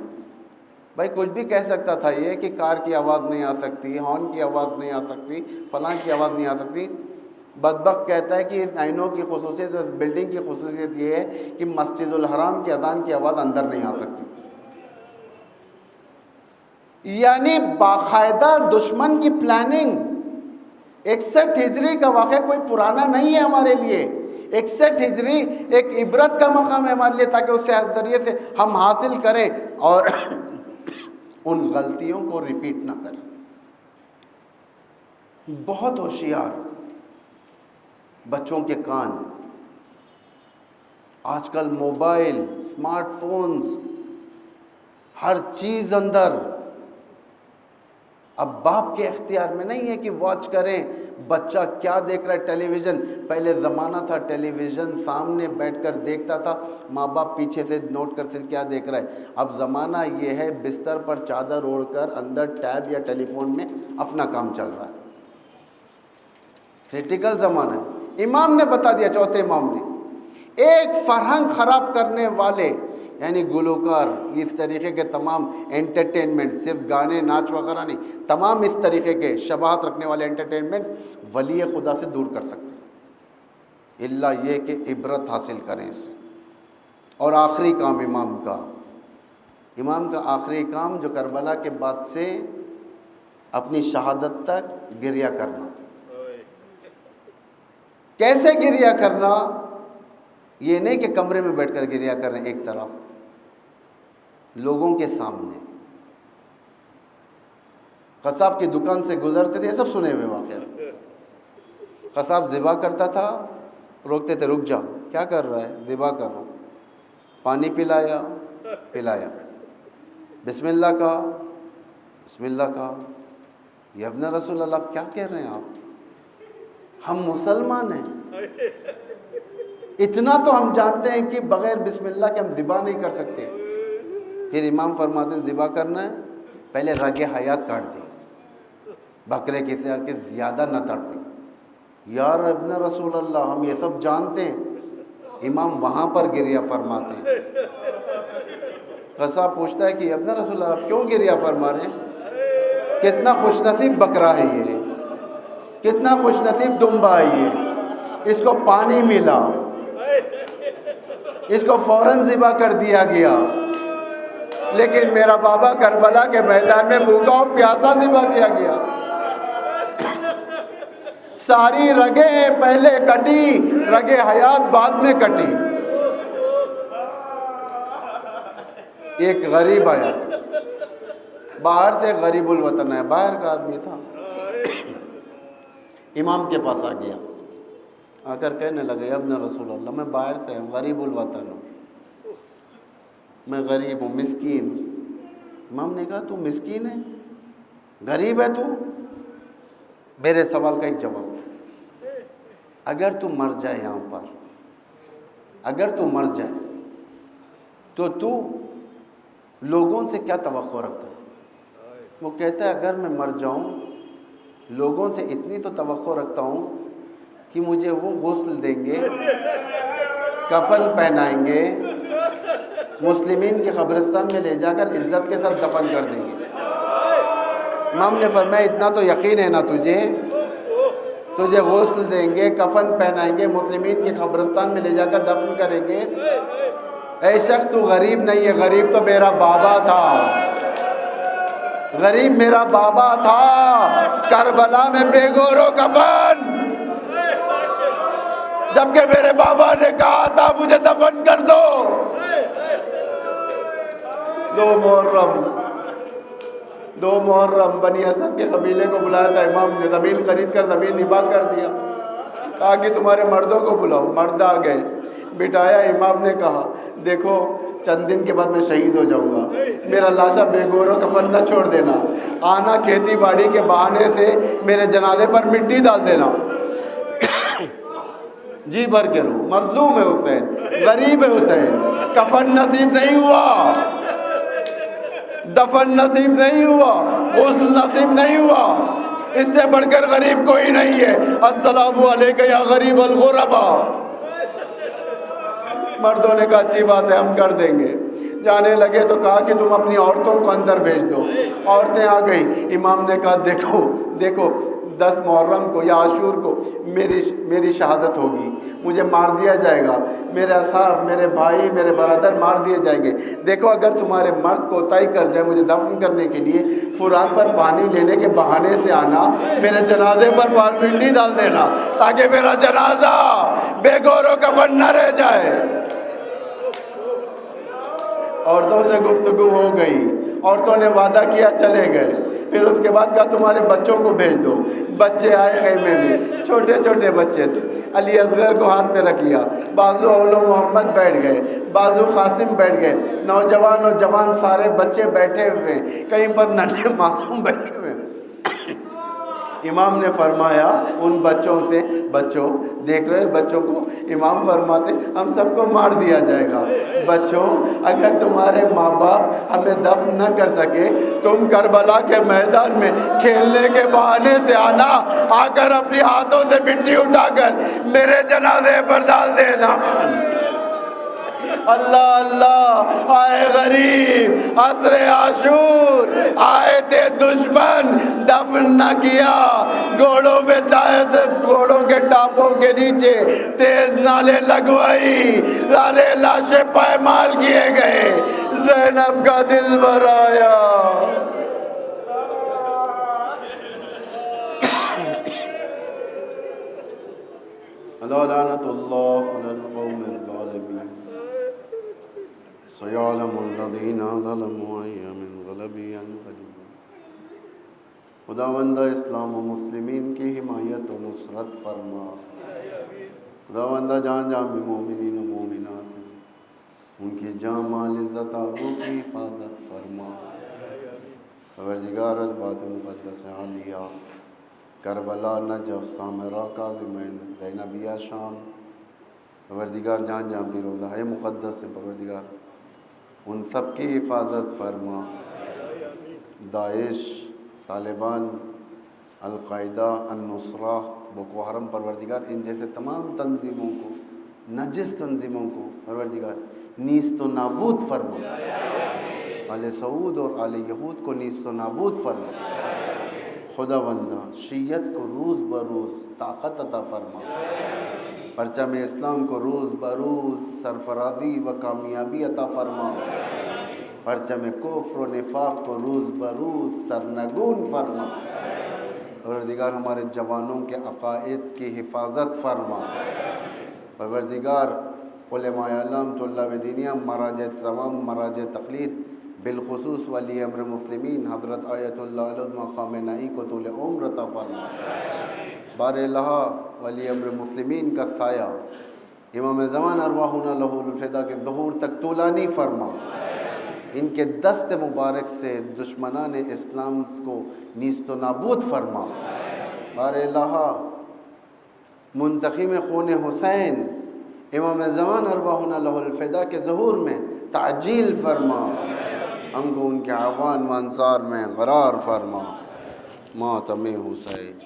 بھائی کچھ بھی کہہ سکتا تھا یہ کہ کار کی آواز نہیں آ سکتی، ہارن کی آواز نہیں آ سکتی، فلاں کی آواز نہیں آ سکتی۔ بدبخت کہتا ہے کہ اس آئینوں کی خصوصیت، اس بلڈنگ کی خصوصیت یہ ہے کہ مسجد الحرام کی اذان کی آواز اندر نہیں آ سکتی۔ یعنی باقاعدہ دشمن کی پلاننگ۔ 61 ہجری کا واقعہ کوئی پرانا نہیں ہے ہمارے لیے۔ 61 ہجری ایک عبرت کا مقام ہے ہمارے لیے، تاکہ اس سے ذریعے سے ہم حاصل کریں اور ان غلطیوں کو ریپیٹ نہ کریں۔ بہت ہوشیار بچوں کے کان، آج کل موبائل، اسمارٹ فونز، ہر چیز اندر۔ اب باپ کے اختیار میں نہیں ہے کہ واچ کریں بچہ کیا دیکھ رہا ہے۔ ٹیلی ویژن، پہلے زمانہ تھا ٹیلی ویژن سامنے بیٹھ کر دیکھتا تھا، ماں باپ پیچھے سے نوٹ کرتے کیا دیکھ رہا ہے۔ اب زمانہ یہ ہے بستر پر چادر اوڑھ کر اندر ٹیب یا ٹیلی فون میں اپنا کام چل رہا ہے۔ کریٹیکل زمانہ ہے۔ امام نے بتا دیا، چوتھے امام نے، ایک فرہنگ خراب کرنے والے یعنی گلوکار، اس طریقے کے تمام انٹرٹینمنٹ، صرف گانے ناچ وغیرہ نہیں، تمام اس طریقے کے شباہت رکھنے والے انٹرٹینمنٹ ولی خدا سے دور کر سکتے ہیں، الا یہ کہ عبرت حاصل کریں اس سے۔ اور آخری کام امام کا آخری کام جو کربلا کے بعد سے اپنی شہادت تک گریہ کرنا۔ کیسے گریہ کرنا؟ یہ نہیں کہ کمرے میں بیٹھ کر گریہ کر رہے ہیں ایک طرف، لوگوں کے سامنے۔ قصاب کی دکان سے گزرتے تھے، یہ سب سنے ہوئے واقعہ۔ قصاب ذبح کرتا تھا، روکتے تھے، رک جا، کیا کر رہا ہے؟ ذبح کر رہا ہوں۔ پانی پلایا، بسم اللہ کہا، یہ ابن رسول اللہ، کیا کہہ رہے ہیں آپ؟ ہم مسلمان ہیں، اتنا تو ہم جانتے ہیں کہ بغیر بسم اللہ کے ہم ذبح نہیں کر سکتے۔ پھر امام فرماتے ہیں ذبح کرنا ہے، پہلے رگ حیات کاٹ دی، بکرے کی سے کہ زیادہ نہ تڑپے۔ یار ابن رسول اللہ، ہم یہ سب جانتے ہیں۔ امام وہاں پر گریہ فرماتے ہیں۔ قصاب پوچھتا ہے کہ ابن رسول اللہ آپ کیوں گریہ فرما رہے ہیں؟ کتنا خوش نصیب بکرا ہے یہ، کتنا خوش نصیب دمبا ہے یہ، اس کو پانی ملا، اس کو فوراً ذبح کر دیا گیا، لیکن میرا بابا کربلا کے میدان میں بھوکا اور پیاسا ذبح کیا گیا۔ ساری رگیں پہلے کٹی، رگ حیات بعد میں کٹی۔ ایک غریب آیا، باہر سے غریب الوطن ہے، باہر کا آدمی تھا، امام کے پاس آ گیا، آ کر کہنے لگے ابن رسول اللہ میں باہر سے ہوں، غریب الوطن ہوں، میں غریب ہوں، مسکین۔ امام نے کہا تو مسکین ہے، غریب ہے تو؟ میرے سوال کا ایک جواب تھا، اگر تو مر جائے یہاں پر، اگر تو مر جائے تو لوگوں سے کیا توقع رکھتا ہے؟ وہ کہتا ہے اگر میں مر جاؤں لوگوں سے اتنی تو توقع رکھتا ہوں کہ مجھے وہ غسل دیں گے، کفن پہنائیں گے، مسلمین کے قبرستان میں لے جا کر عزت کے ساتھ دفن کر دیں گے۔ امام نے فرمایا اتنا تو یقین ہے نا تجھے غسل دیں گے، کفن پہنائیں گے، مسلمین کے قبرستان میں لے جا کر دفن کریں گے۔ اے شخص تو غریب نہیں ہے، غریب تو میرا بابا تھا، غریب میرا بابا تھا، کربلا میں بے گور و کفن، جبکہ میرے بابا نے کہا تھا مجھے دفن کر دو۔ 2 محرم بنی اسد کے قبیلے کو بلایا تھا امام نے، زمین خرید کر زمین ہبا کر دیا، کہا کہ تمہارے مردوں کو بلاؤ، مرد آ گئے، بٹھایا۔ امام نے کہا دیکھو چند دن کے بعد میں شہید ہو جاؤں گا، میرا لاشا بے گور و کفن نہ چھوڑ دینا، آنا کھیتی باڑی کے بہانے سے میرے جنازے پر مٹی ڈال دینا۔ جی بھر کے رو، مظلوم ہے حسین، غریب ہے حسین، کفن نصیب نہیں ہوا، دفن نصیب نہیں ہوا، غسل نصیب نہیں ہوا، اس سے بڑھ کر غریب کوئی نہیں ہے۔ السلام علیکم یا غریب الغربا۔ مردوں نے کہا اچھی بات ہے ہم کر دیں گے۔ جانے لگے تو کہا کہ تم اپنی عورتوں کو اندر بھیج دو. عورتیں آ گئی. امام نے کہا دیکھو 10 محرم کو یا عاشور کو میری شہادت ہوگی, مجھے مار دیا جائے گا, میرے اصحاب, میرے بھائی, میرے برادر مار دیے جائیں گے. دیکھو اگر تمہارے مرد کوتاہی کر جائے مجھے دفن کرنے کے لیے, فرات پر پانی لینے کے بہانے سے آنا, میرے جنازے پر مٹی ڈال دینا تاکہ میرا جنازہ بے گور و کفن نہ رہ جائے. عورتوں سے گفتگو ہو گئی, عورتوں نے وعدہ کیا, چلے گئے. پھر اس کے بعد کہا تمہارے بچوں کو بھیج دو. بچے آئے خیمے میں, چھوٹے چھوٹے بچے تھے. علی اصغر کو ہاتھ پہ رکھ لیا, بازو اولو محمد بیٹھ گئے, بازو قاسم بیٹھ گئے, نوجوان سارے بچے بیٹھے ہوئے, کہیں پر ننھے معصوم بیٹھے ہوئے. امام نے فرمایا ان بچوں سے, بچوں دیکھ رہے بچوں کو, امام فرماتے ہم سب کو مار دیا جائے گا. بچوں اگر تمہارے ماں باپ ہمیں دفن نہ کر سکے, تم کربلا کے میدان میں کھیلنے کے بہانے سے آنا, آ کر اپنی ہاتھوں سے مٹی اٹھا کر میرے جنازے پر ڈال دینا. اللہ اللہ, آئے غریب عصر عاشور, آئے تھے دشمن, دفن نہ کیا, گھوڑوں میں گھوڑوں کے ٹاپوں کے نیچے تیز نالے لگوائی, سارے لاشیں پائمال کیے گئے, زینب کا دل بھر آیا. لعنت اللہ علی القوم الظالمین, سیعلم الذین ظلموا ای منقلب ینقلبون. خداوند اسلام و مسلمین کی حمایت و نصرت فرما. خداوند جہاں جہاں بھی مومنین و مومنات ہیں ان کی جان مال عزت آبرو کی حفاظت فرما. پروردگار از بات مقدس عالیہ, کربلا, نجف, سامرا, کاظمین, زینبیہ, شام, پروردگار جہاں جہاں بھی روضہ ہے مقدس ہے, پروردگار ان سب کی حفاظت فرما. داعش, طالبان, القاعدہ, النصرہ, بوکو حرم, پروردگار ان جیسے تمام تنظیموں کو, نجس تنظیموں کو پروردگار نیست و نابود فرما. آل سعود اور آل یہود کو نیست و نابود فرما. خداوندہ شیعت کو روز بروز طاقت عطا فرما. پرچم اسلام کو روز بروز سرفرازی و کامیابی عطا فرما. پرچم کفر و نفاق کو روز بروز سرنگون فرما. پروردگار ہمارے جوانوں کے عقائد کی حفاظت فرما. پروردگار علماء اعلام, طلاب دینیہ, مراجع, تمام مراجع تقلید, بالخصوص ولی امر مسلمین حضرت آیت اللہ العظمہ خامنہئی کو طول عمر عطا فرما. بار الہا ولی امر مسلمین کا سایہ امام زمان ارواحنا لہ الفدا کے ظہور تک طولانی فرما. ان کے دست مبارک سے دشمنان اسلام کو نیست و نابود فرما. بار الہا منتقم خون حسین امام زمان ارواحنا لہ الفدا کے ظہور میں تعجیل فرما. ہم کو ان کے اعوان و انصار میں قرار فرما. ماتم حسین.